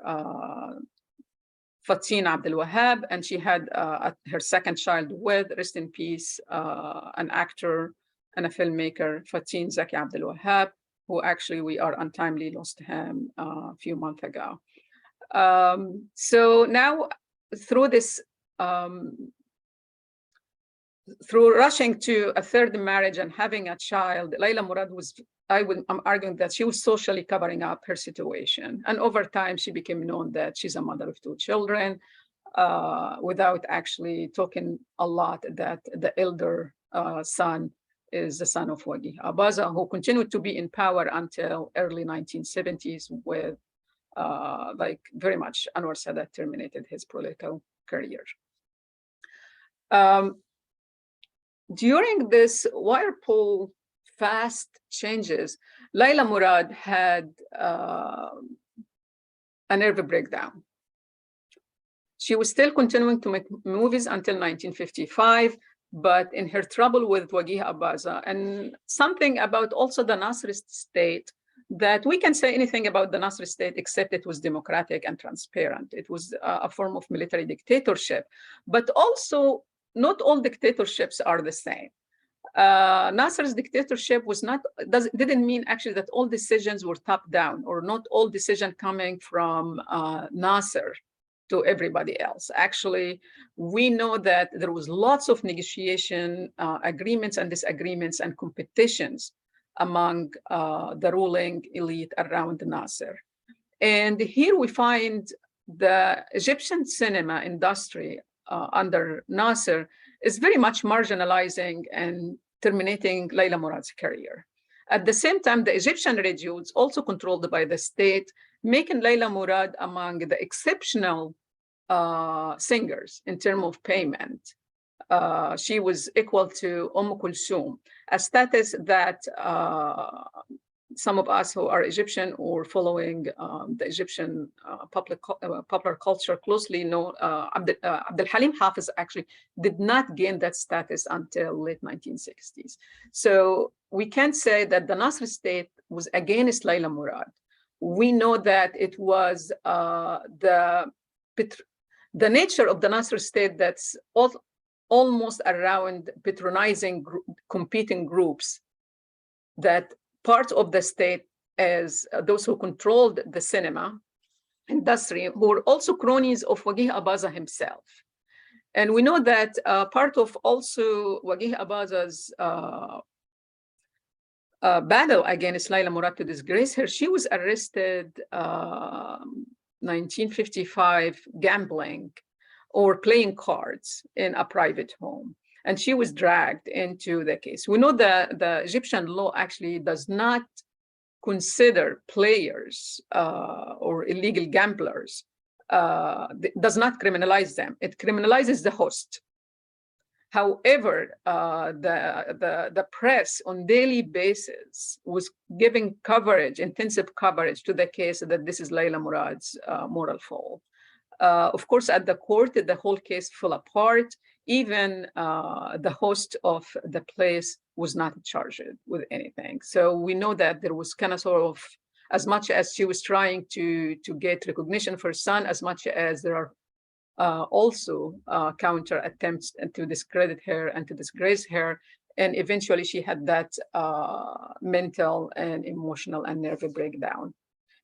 Fatin Abdel Wahab, and she had her second child with, rest in peace, an actor and a filmmaker, Fatin Zaki Abdel Wahab, who actually we are untimely lost him a few months ago. So now through this, through rushing to a third marriage and having a child, Layla Murad was, I'm arguing that she was socially covering up her situation. And over time, she became known that she's a mother of two children, without actually talking a lot that the elder son is the son of Wagih Abaza, who continued to be in power until early 1970s with, like very much Anwar Sadat terminated his political career. During this wire pull fast changes, Layla Murad had a nerve breakdown. She was still continuing to make movies until 1955, but in her trouble with Wagih Abaza, and something about also the Nasrist state, that we can say anything about the Nasrist state except it was democratic and transparent. It was a form of military dictatorship, but also not all dictatorships are the same. Nasser's dictatorship was not, didn't mean actually that all decisions were top down, or not all decision coming from Nasser to everybody else. Actually, we know that there was lots of negotiation, agreements and disagreements and competitions among the ruling elite around Nasser. And here we find the Egyptian cinema industry under Nasser is very much marginalizing and terminating Layla Murad's career. At the same time, the Egyptian radios, also controlled by the state, making Layla Murad among the exceptional singers in terms of payment. She was equal to Kulthum, a status that some of us who are Egyptian or following the Egyptian popular culture closely know Abdel Halim Hafiz actually did not gain that status until late 1960s. So we can't say that the Nasr state was against Layla Murad. We know that it was the nature of the Nasr state that's almost around patronizing competing groups, that part of the state as those who controlled the cinema industry, who were also cronies of Wagih Abaza himself. And we know that part of also Wagih Abaza's battle against Layla Murad to disgrace her, she was arrested 1955 gambling or playing cards in a private home. And she was dragged into the case. We know that the Egyptian law actually does not consider players or illegal gamblers, does not criminalize them. It criminalizes the host. However, the press on daily basis was giving coverage, intensive coverage to the case that this is Layla Murad's moral fall. Of course, at the court, the whole case fell apart. Even the host of the place was not charged with anything. So we know that there was kind of sort of, as much as she was trying to get recognition for her son, as much as there are also counter attempts to discredit her and to disgrace her. And eventually she had that mental and emotional and nervous breakdown.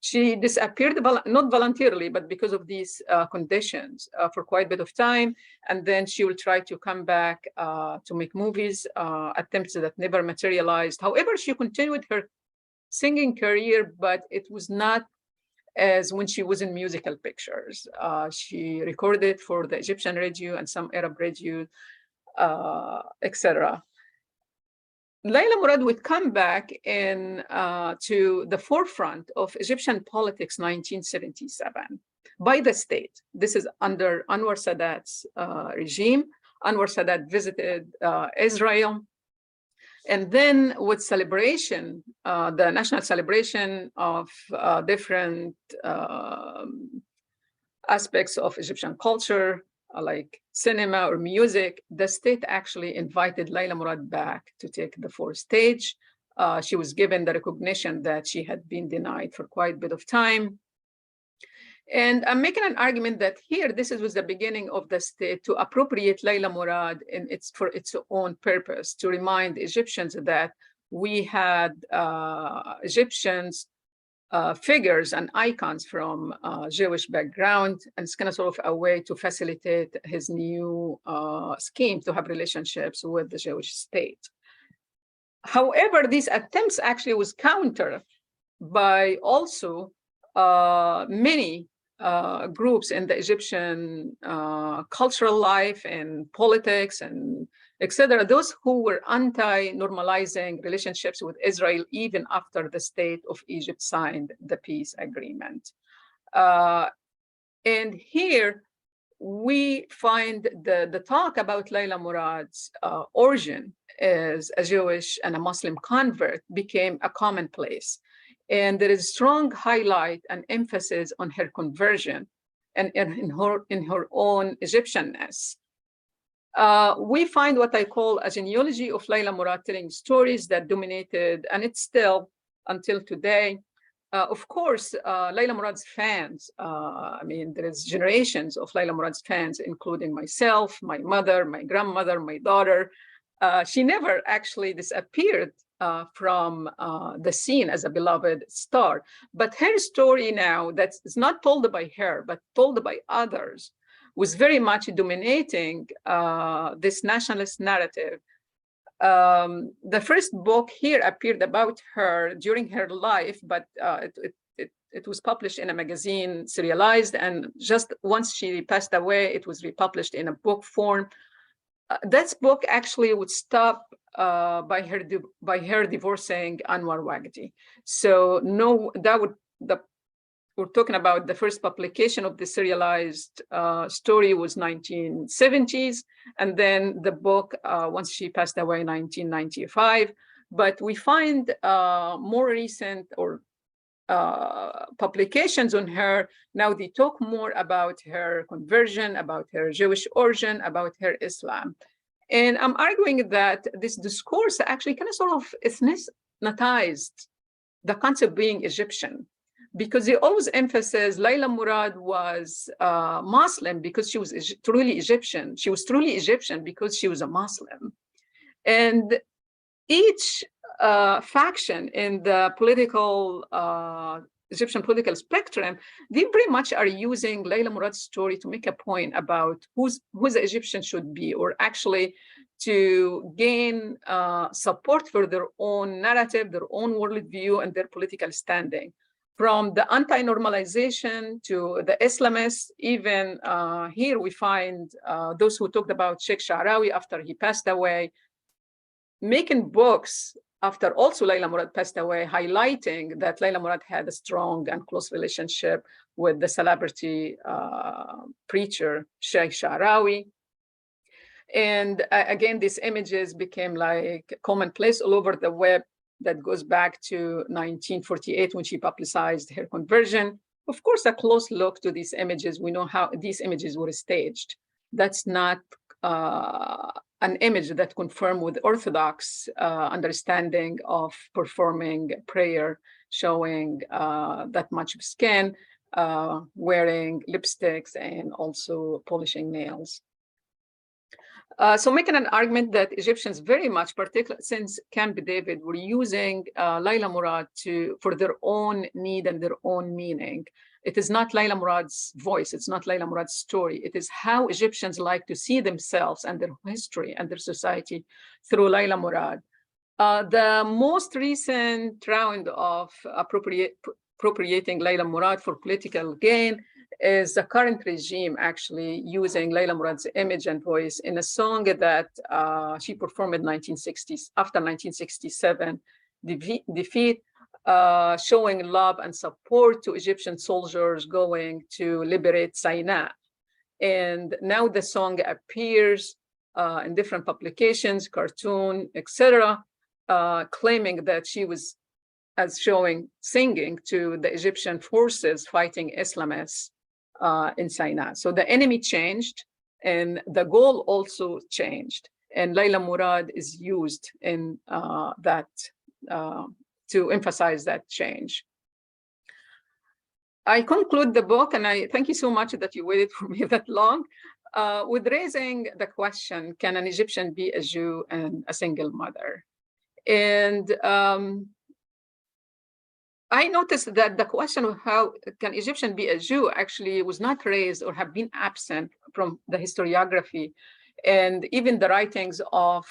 She disappeared, not voluntarily, but because of these conditions for quite a bit of time. And then she will try to come back to make movies, attempts that never materialized. However, she continued her singing career, but it was not as when she was in musical pictures. She recorded for the Egyptian radio and some Arab radio, etc. Layla Murad would come back to the forefront of Egyptian politics 1977 by the state. This is under Anwar Sadat's regime. Anwar Sadat visited Israel. And then with celebration, the national celebration of different aspects of Egyptian culture, like cinema or music, the state actually invited Layla Murad back to take the fourth stage. She was given the recognition that she had been denied for quite a bit of time. And I'm making an argument that here, this was the beginning of the state to appropriate Layla Murad for its own purpose, to remind Egyptians that we had Egyptians figures and icons from Jewish background, and it's kind of sort of a way to facilitate his new scheme to have relationships with the Jewish state. However, these attempts actually was countered by also many groups in the Egyptian cultural life and politics and etc. Those who were anti-normalizing relationships with Israel even after the state of Egypt signed the peace agreement. And here we find the talk about Layla Murad's origin as a Jewish and a Muslim convert became a commonplace. And there is strong highlight and emphasis on her conversion and in her own Egyptianness. We find what I call a genealogy of Layla Murad telling stories that dominated, and it's still until today. Of course, Layla Murad's fans, I mean, there is generations of Layla Murad's fans, including myself, my mother, my grandmother, my daughter. She never actually disappeared from the scene as a beloved star. But her story now, that's not told by her, but told by others, was very much dominating this nationalist narrative. The first book here appeared about her during her life, but it was published in a magazine, serialized, and just once she passed away, it was republished in a book form. That book actually would stop by her divorcing Anwar Wagdi. So no, we're talking about the first publication of the serialized story was 1970s, and then the book once she passed away in 1995. But we find more recent or publications on her. Now they talk more about her conversion, about her Jewish origin, about her Islam. And I'm arguing that this discourse actually kind of sort of ethnicize the concept being Egyptian, because they always emphasize Layla Murad was Muslim because she was truly Egyptian. She was truly Egyptian because she was a Muslim. And each faction in the political Egyptian political spectrum, they pretty much are using Layla Murad's story to make a point about who the Egyptian should be, or actually to gain support for their own narrative, their own worldview, and their political standing. From the anti-normalization to the Islamists, even here we find those who talked about Sheikh Sha'rawi after he passed away, making books after also Layla Murad passed away, highlighting that Layla Murad had a strong and close relationship with the celebrity preacher, Sheikh Sha'rawi. And again, these images became like commonplace all over the web. That goes back to 1948 when she publicized her conversion. Of course, a close look to these images, we know how these images were staged. That's not an image that confirmed with Orthodox understanding of performing prayer, showing that much of skin, wearing lipsticks, and also polishing nails. So making an argument that Egyptians very much, particularly since Camp David, were using Layla Murad for their own need and their own meaning. It is not Layla Murad's voice. It's not Layla Murad's story. It is how Egyptians like to see themselves and their history and their society through Layla Murad. The most recent round of appropriating Layla Murad for political gain is the current regime actually using Layla Murad's image and voice in a song that she performed in 1960s, after 1967 defeat, showing love and support to Egyptian soldiers going to liberate Sinai. And now the song appears in different publications, cartoon, etc., claiming that she was singing to the Egyptian forces fighting Islamists in Sinai. So the enemy changed and the goal also changed. And Layla Murad is used in that to emphasize that change. I conclude the book, and I thank you so much that you waited for me that long, with raising the question, can an Egyptian be a Jew and a single mother? And I noticed that the question of how can Egyptian be a Jew actually was not raised or have been absent from the historiography and even the writings of,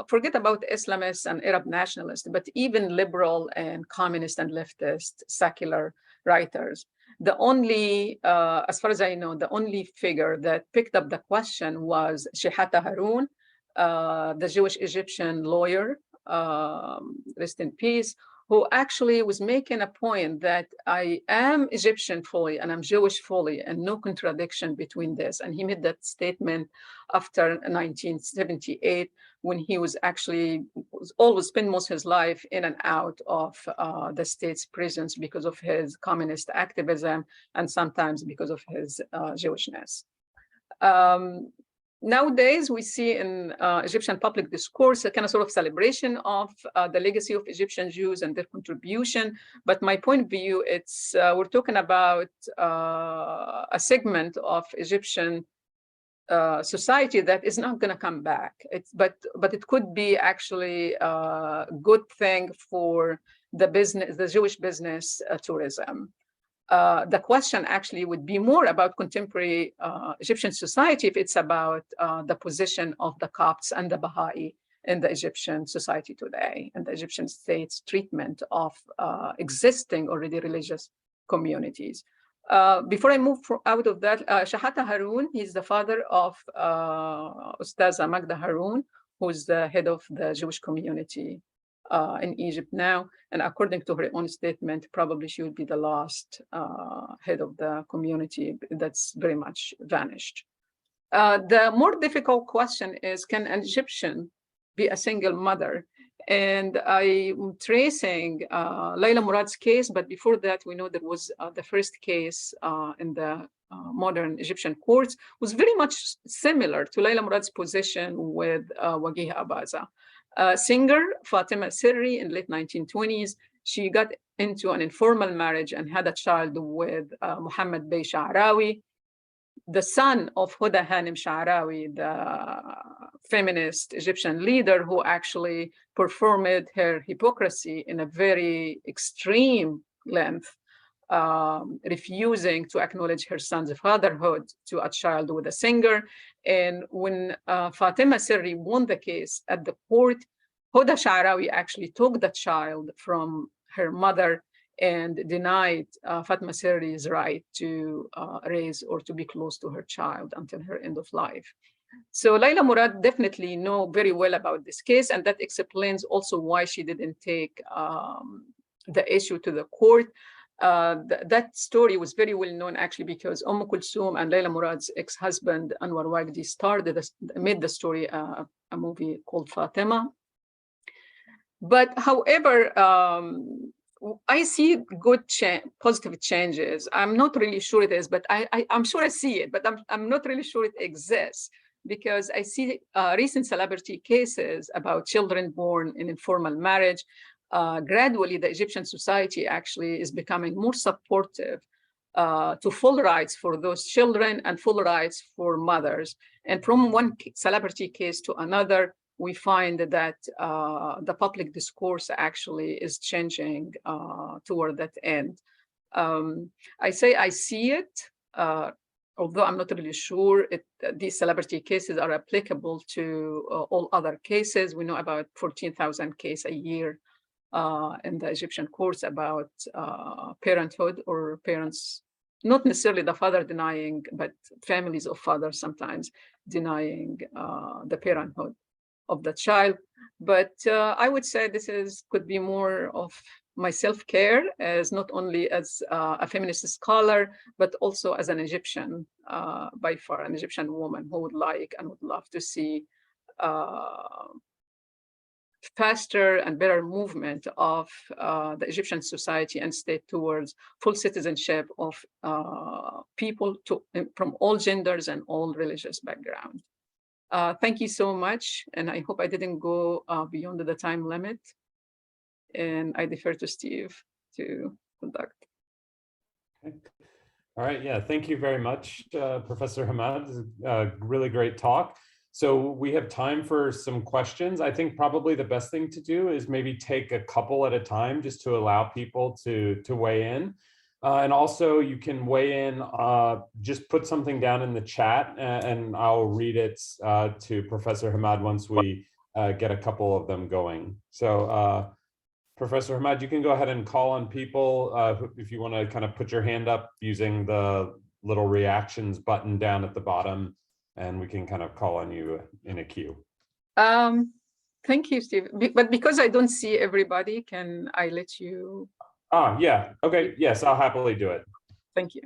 forget about Islamists and Arab nationalists, but even liberal and communist and leftist secular writers. The only, as far as I know, the only figure that picked up the question was Shehata Harun, the Jewish Egyptian lawyer, rest in peace, who actually was making a point that I am Egyptian fully and I'm Jewish fully, and no contradiction between this. And he made that statement after 1978, when he was always spent most of his life in and out of the state's prisons because of his communist activism and sometimes because of his Jewishness. Nowadays, we see in Egyptian public discourse a kind of sort of celebration of the legacy of Egyptian Jews and their contribution. But my point of view, it's we're talking about a segment of Egyptian society that is not going to come back. But it could be actually a good thing for the business, the Jewish business tourism. The question actually would be more about contemporary Egyptian society if it's about the position of the Copts and the Baha'i in the Egyptian society today, and the Egyptian state's treatment of existing already religious communities. Before I move out of that, Shehata Harun, he's the father of Ustaza Magda Harun, who's the head of the Jewish community in Egypt now. And according to her own statement, probably she would be the last head of the community that's very much vanished. The more difficult question is, can an Egyptian be a single mother? And I'm tracing Layla Murad's case, but before that, we know there was the first case in the modern Egyptian courts was very much similar to Layla Murad's position with Wagih Abaza. Singer Fatima Sirri in late 1920s, she got into an informal marriage and had a child with Muhammad Bey Sha'rawi, the son of Huda Hanim Sha'rawi, the feminist Egyptian leader who actually performed her hypocrisy in a very extreme length, refusing to acknowledge her son's fatherhood to a child with a singer. And when Fatima Sirri won the case at the court, Huda Sha'rawi actually took the child from her mother and denied Fatima Sirri's right to raise or to be close to her child until her end of life. So Layla Murad definitely know very well about this case, and that explains also why she didn't take the issue to the court. That story was very well known actually because Kulthum and Layla Murad's ex-husband Anwar Wagdi made the story a movie called Fatima. But however, I see good positive changes. I'm not really sure it is, but I'm sure I see it, but I'm not really sure it exists because I see recent celebrity cases about children born in informal marriage. Gradually, the Egyptian society actually is becoming more supportive to full rights for those children and full rights for mothers. And from one celebrity case to another, we find that the public discourse actually is changing toward that end. I say I see it, although I'm not really sure these celebrity cases are applicable to all other cases. We know about 14,000 cases a year in the Egyptian courts about parenthood or parents, not necessarily the father denying, but families of fathers sometimes denying the parenthood of the child. But I would say this could be more of my self-care as not only as a feminist scholar, but also as an Egyptian, by far an Egyptian woman who would like and would love to see faster and better movement of the Egyptian society and state towards full citizenship of people from all genders and all religious backgrounds. Thank you so much, and I hope I didn't go beyond the time limit. And I defer to Steve to conduct. Okay. All right, yeah, thank you very much, Professor Hammad. Really great talk. So we have time for some questions. I think probably the best thing to do is maybe take a couple at a time just to allow people to weigh in. And also you can weigh in, just put something down in the chat and I'll read it to Professor Hammad once we get a couple of them going. So Professor Hammad, you can go ahead and call on people if you want to kind of put your hand up using the little reactions button down at the bottom, and we can kind of call on you in a queue. Thank you, Steve. But because I don't see everybody, can I let you? Yeah. Okay. Yes, I'll happily do it. Thank you.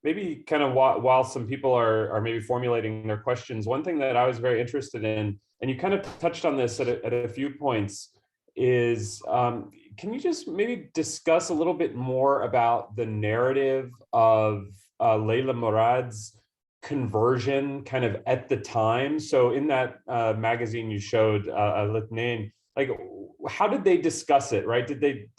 Maybe kind of while some people are maybe formulating their questions, one thing that I was very interested in, and you kind of touched on this at a few points, is can you just maybe discuss a little bit more about the narrative of Layla Murad's conversion kind of at the time? So in that magazine you showed, Litnin, like, how did they discuss it, right? Did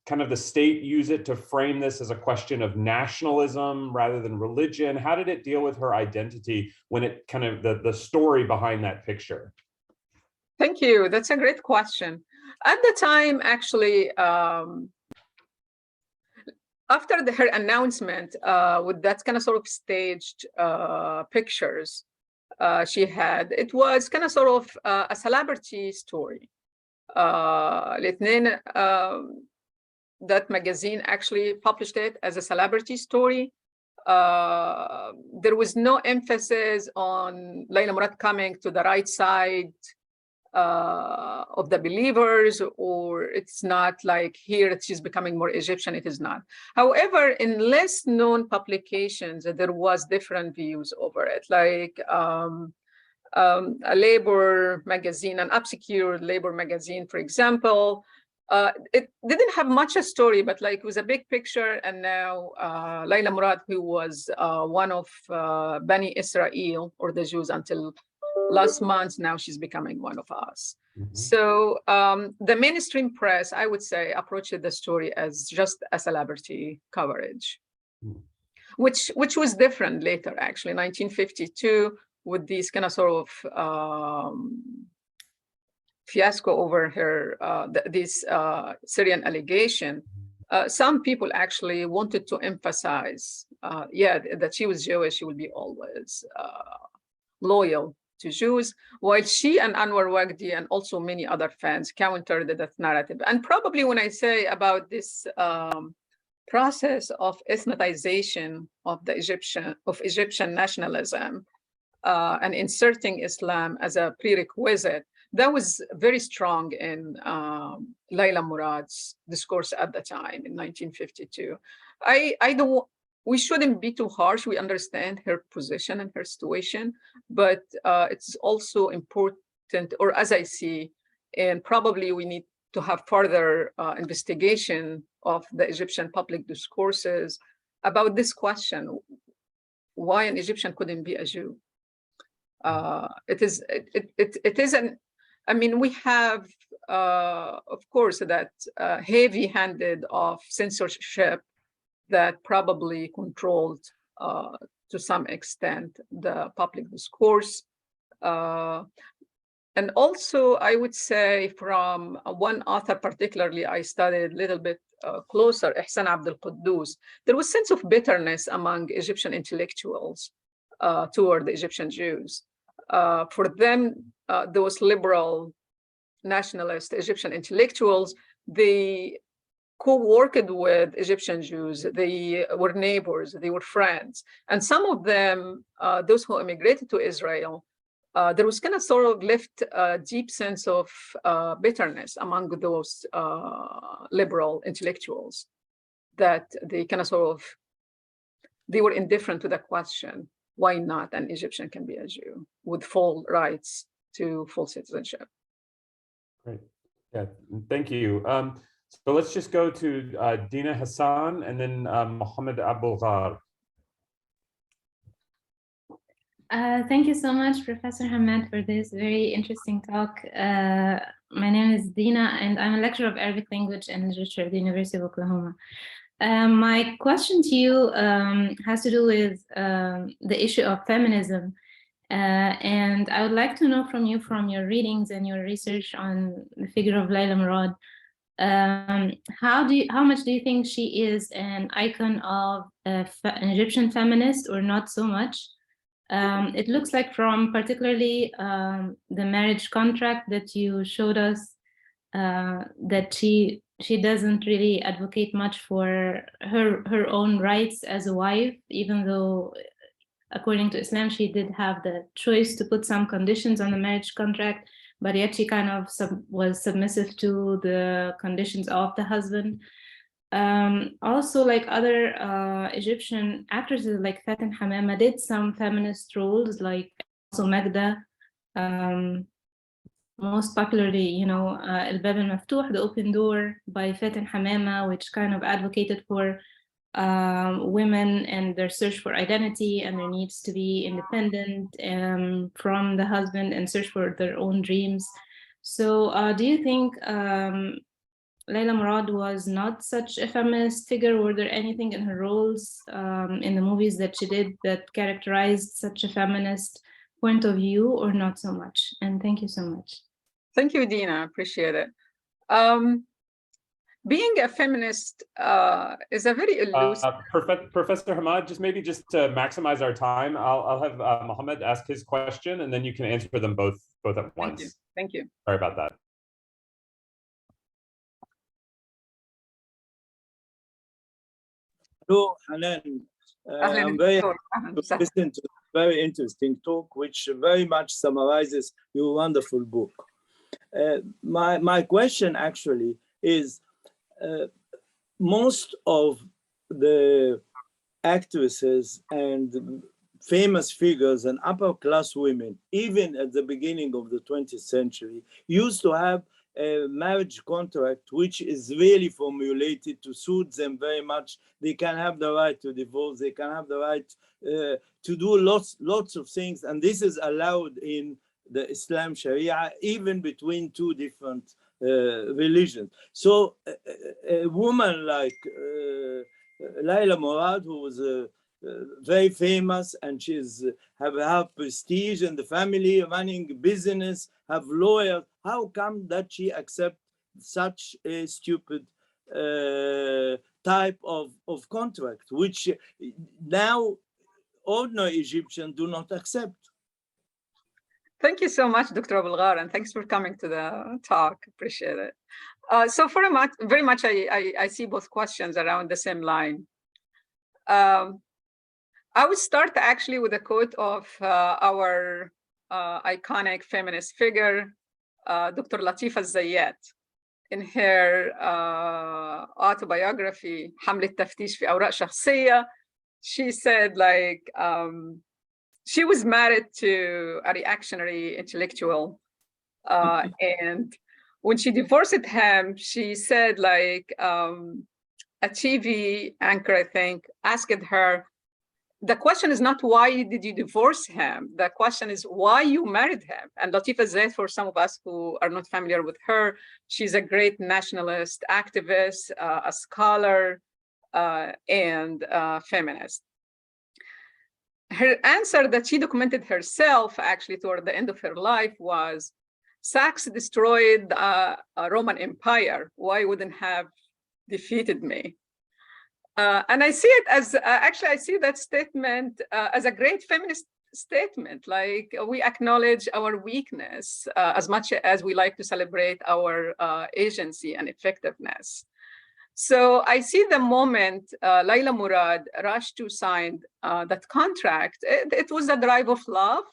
kind of the state use it to frame this as a question of nationalism rather than religion? How did it deal with her identity when it kind of the story behind that picture? Thank you. That's a great question. At the time, actually, after her announcement with that kind of sort of staged pictures she had, it was kind of sort of a celebrity story. Litnin, that magazine actually published it as a celebrity story. There was no emphasis on Layla Murad coming to the right side of the believers, or it's not like here that she's becoming more Egyptian. It is not. However, in less known publications, there was different views over it, like a labor magazine, an obscure labor magazine, for example. It didn't have much a story, but like it was a big picture. And now Layla Murad, who was one of Bani Israel, or the Jews until last month, now she's becoming one of us. Mhm. So the mainstream press, I would say, approached the story as just a celebrity coverage, which was different later, actually, 1952, with these kind of sort of fiasco over her, this Syrian allegation. Some people actually wanted to emphasize, that she was Jewish, she would be always loyal to Jews, while she and Anwar Wagdi and also many other fans countered that narrative. And probably when I say about this process of ethnicization of the Egyptian nationalism and inserting Islam as a prerequisite, that was very strong in Layla Murad's discourse at the time in 1952. We shouldn't be too harsh. We understand her position and her situation, but it's also important, or as I see, and probably we need to have further investigation of the Egyptian public discourses about this question: why an Egyptian couldn't be a Jew? It isn't. I mean, we have, of course, that heavy-handed of censorship that probably controlled, to some extent, the public discourse. And also, I would say from one author particularly, I studied a little bit closer, Ihsan Abdul Quddus, there was a sense of bitterness among Egyptian intellectuals toward the Egyptian Jews. For them, those liberal nationalist Egyptian intellectuals, they co-worked with Egyptian Jews. They were neighbors, they were friends. And some of them, those who immigrated to Israel, there was kind of sort of left a deep sense of bitterness among those liberal intellectuals, that they kind of sort of, they were indifferent to the question, why not an Egyptian can be a Jew with full rights to full citizenship? Great. Yeah, thank you. So let's just go to Dina Hassan and then Mohammed Abul Ghar. Thank you so much, Professor Hammad, for this very interesting talk. My name is Dina, and I'm a lecturer of Arabic language and literature at the University of Oklahoma. My question to you has to do with the issue of feminism. And I would like to know from you, from your readings and your research on the figure of Layla Murad, how much do you think she is an icon of an Egyptian feminist, or not so much? It looks like from particularly the marriage contract that you showed us, that she doesn't really advocate much for her own rights as a wife, even though according to Islam she did have the choice to put some conditions on the marriage contract, but yet she kind of was submissive to the conditions of the husband. Also, like other Egyptian actresses like Fatin Hamama did some feminist roles, like also Magda, most popularly, you know, El Bab Al Maftuh, The Open Door by Fatin Hamama, which kind of advocated for women and their search for identity and their needs to be independent from the husband and search for their own dreams. So do you think Layla Murad was not such a feminist figure? Were there anything in her roles in the movies that she did that characterized such a feminist point of view, or not so much? And thank you so much. Thank you, Dina. Appreciate it. Being a feminist is a very elusive. Professor Hammad, just to maximize our time, I'll have Mohammed ask his question, and then you can answer them both at once. Thank you. Sorry about that. Hello, Hanan. I'm very happy to listen to a very interesting talk, which very much summarizes your wonderful book. My question actually is, most of the actresses and famous figures and upper class women, even at the beginning of the 20th century, used to have a marriage contract which is really formulated to suit them very much. They can have the right to divorce, they can have the right to do lots of things, and this is allowed in the Islam Sharia, even between two different religions. So a woman like Layla Murad, who was very famous, and she's have prestige in the family, running business, have lawyers. How come that she accept such a stupid type of contract, which now ordinary Egyptians do not accept? Thank you so much, Dr. Abulghar, and thanks for coming to the talk. Appreciate it. So very much, I see both questions around the same line. I would start actually with a quote of our iconic feminist figure, Dr. Latifa Zayyat, in her autobiography, حملة تفتيش في أوراق شخصية. She said, like, she was married to a reactionary intellectual, and when she divorced him, she said, like, a TV anchor, I think, asked her, the question is not why did you divorce him? The question is why you married him. And Latifa Zaid, for some of us who are not familiar with her, she's a great nationalist activist, a scholar, and feminist. Her answer that she documented herself actually toward the end of her life was, sex destroyed a Roman Empire. Why wouldn't have defeated me? And I see it as, actually, I see that statement as a great feminist statement. Like, we acknowledge our weakness as much as we like to celebrate our agency and effectiveness. So I see the moment Layla Murad rushed to sign that contract, it was a drive of love,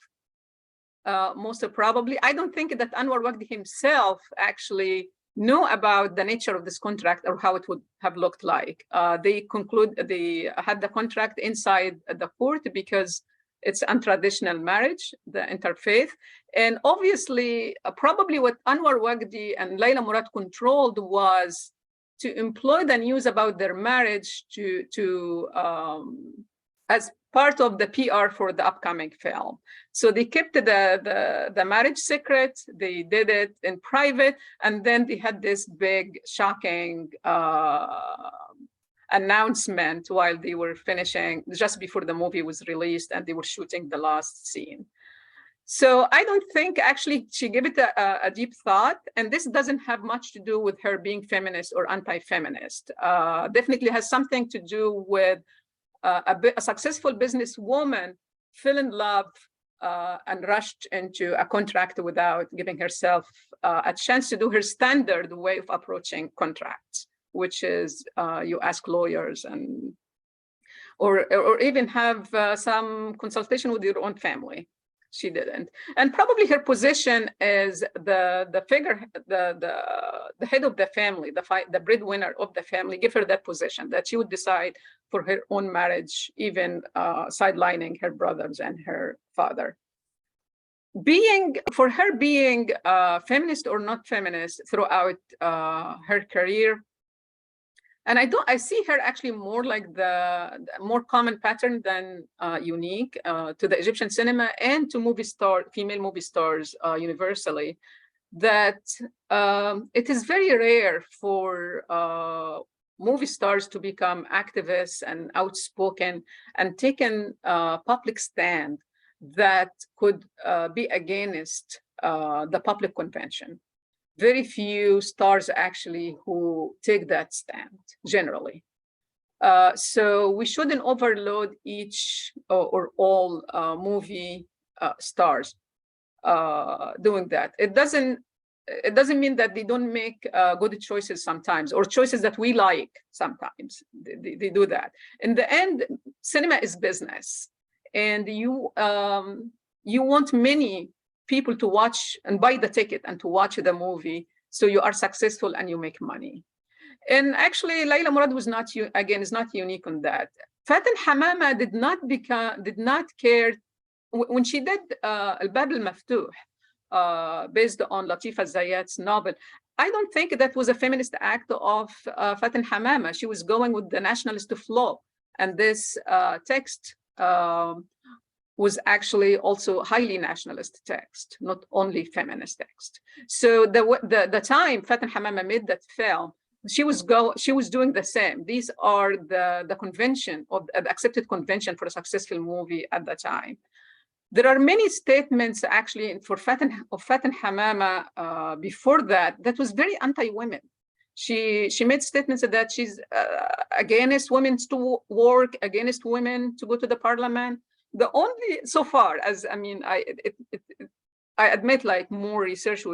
most probably. I don't think that Anwar Waqdi himself actually knew about the nature of this contract or how it would have looked like. They had the contract inside the court because it's untraditional marriage, the interfaith. And obviously, probably what Anwar Waqdi and Layla Murad controlled was to employ the news about their marriage as part of the PR for the upcoming film. So they kept the marriage secret, they did it in private, and then they had this big, shocking announcement while they were finishing, just before the movie was released and they were shooting the last scene. So I don't think actually she gave it a deep thought, and this doesn't have much to do with her being feminist or anti-feminist. Definitely has something to do with a successful businesswoman fell in love and rushed into a contract without giving herself a chance to do her standard way of approaching contracts, which is you ask lawyers and or even have some consultation with your own family. She didn't, and probably her position is the figure, the head of the family, the breadwinner of the family, give her that position that she would decide for her own marriage, even sidelining her brothers and her father. For her being feminist or not feminist throughout her career, and I see her actually more like the more common pattern than unique to the Egyptian cinema and to female movie stars universally, that it is very rare for movie stars to become activists and outspoken and take a public stand that could be against the public convention. Very few stars actually who take that stand generally. So we shouldn't overload each or all movie stars doing that. It doesn't mean that they don't make good choices sometimes, or choices that we like sometimes. They do that. In the end, cinema is business, and you want many people to watch and buy the ticket and to watch the movie. So you are successful and you make money. And actually, Layla Murad was not, again, is not unique on that. Faten Hamama did not care when she did Al-Bab al-Maftuh, based on Latifa Zayat's novel. I don't think that was a feminist act of Faten Hamama. She was going with the nationalist flow. And this text was actually also highly nationalist text, not only feminist text. So the time Faten Hamama made that film, she was doing the same. These are the convention of the accepted convention for a successful movie at the time. There are many statements actually for Faten Hamama before that was very anti-women. She made statements that she's against women to work, against women to go to the parliament. The only, so far as, I mean, I admit like more research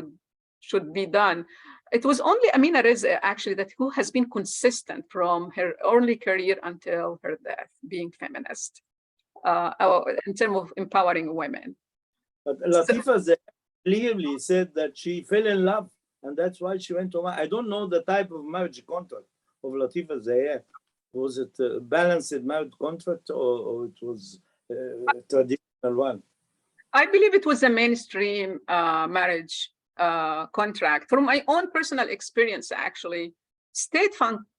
should be done. It was only Amina Reza actually who has been consistent from her early career until her death, being feminist in terms of empowering women. But Latifa clearly said that she fell in love, and that's why she went to Oman. I don't know the type of marriage contract of Latifa Zayat. Was it a balanced marriage contract or it was a traditional one? I believe it was a mainstream marriage contract. From my own personal experience, actually, state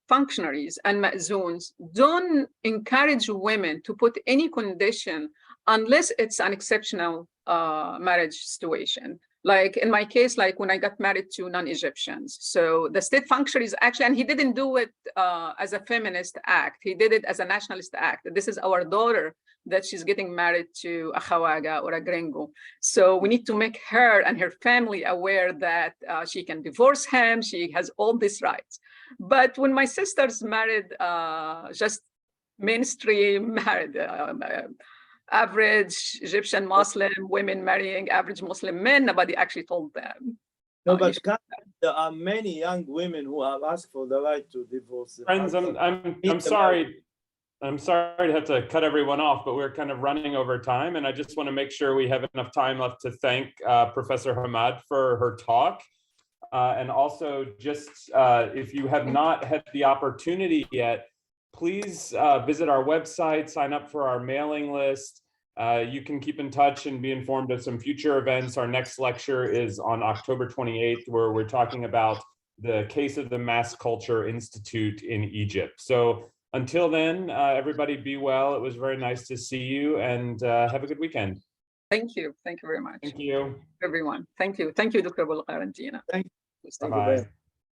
functionaries and ma'zoons don't encourage women to put any condition unless it's an exceptional marriage situation. Like in my case, like when I got married to non-Egyptians. So the state functionaries actually, and he didn't do it as a feminist act. He did it as a nationalist act. This is our daughter that she's getting married to a Khawaga or a Gringo. So we need to make her and her family aware that she can divorce him. She has all these rights. But when my sisters married just mainstream married, average Egyptian Muslim women marrying average Muslim men, nobody actually told them. No, but there are many young women who have asked for the right to divorce. Friends, I'm sorry. I'm sorry to have to cut everyone off, but we're kind of running over time, and I just want to make sure we have enough time left to thank Professor Hammad for her talk. And also just if you have not had the opportunity yet, please visit our website, sign up for our mailing list. You can keep in touch and be informed of some future events. Our next lecture is on October 28th, where we're talking about the case of the Mass Culture Institute in Egypt. So until then, everybody be well. It was very nice to see you, and have a good weekend. Thank you. Thank you very much. Thank you. Everyone. Thank you. Thank you, Dr. Bulqarantina. Thank you. Bye-bye.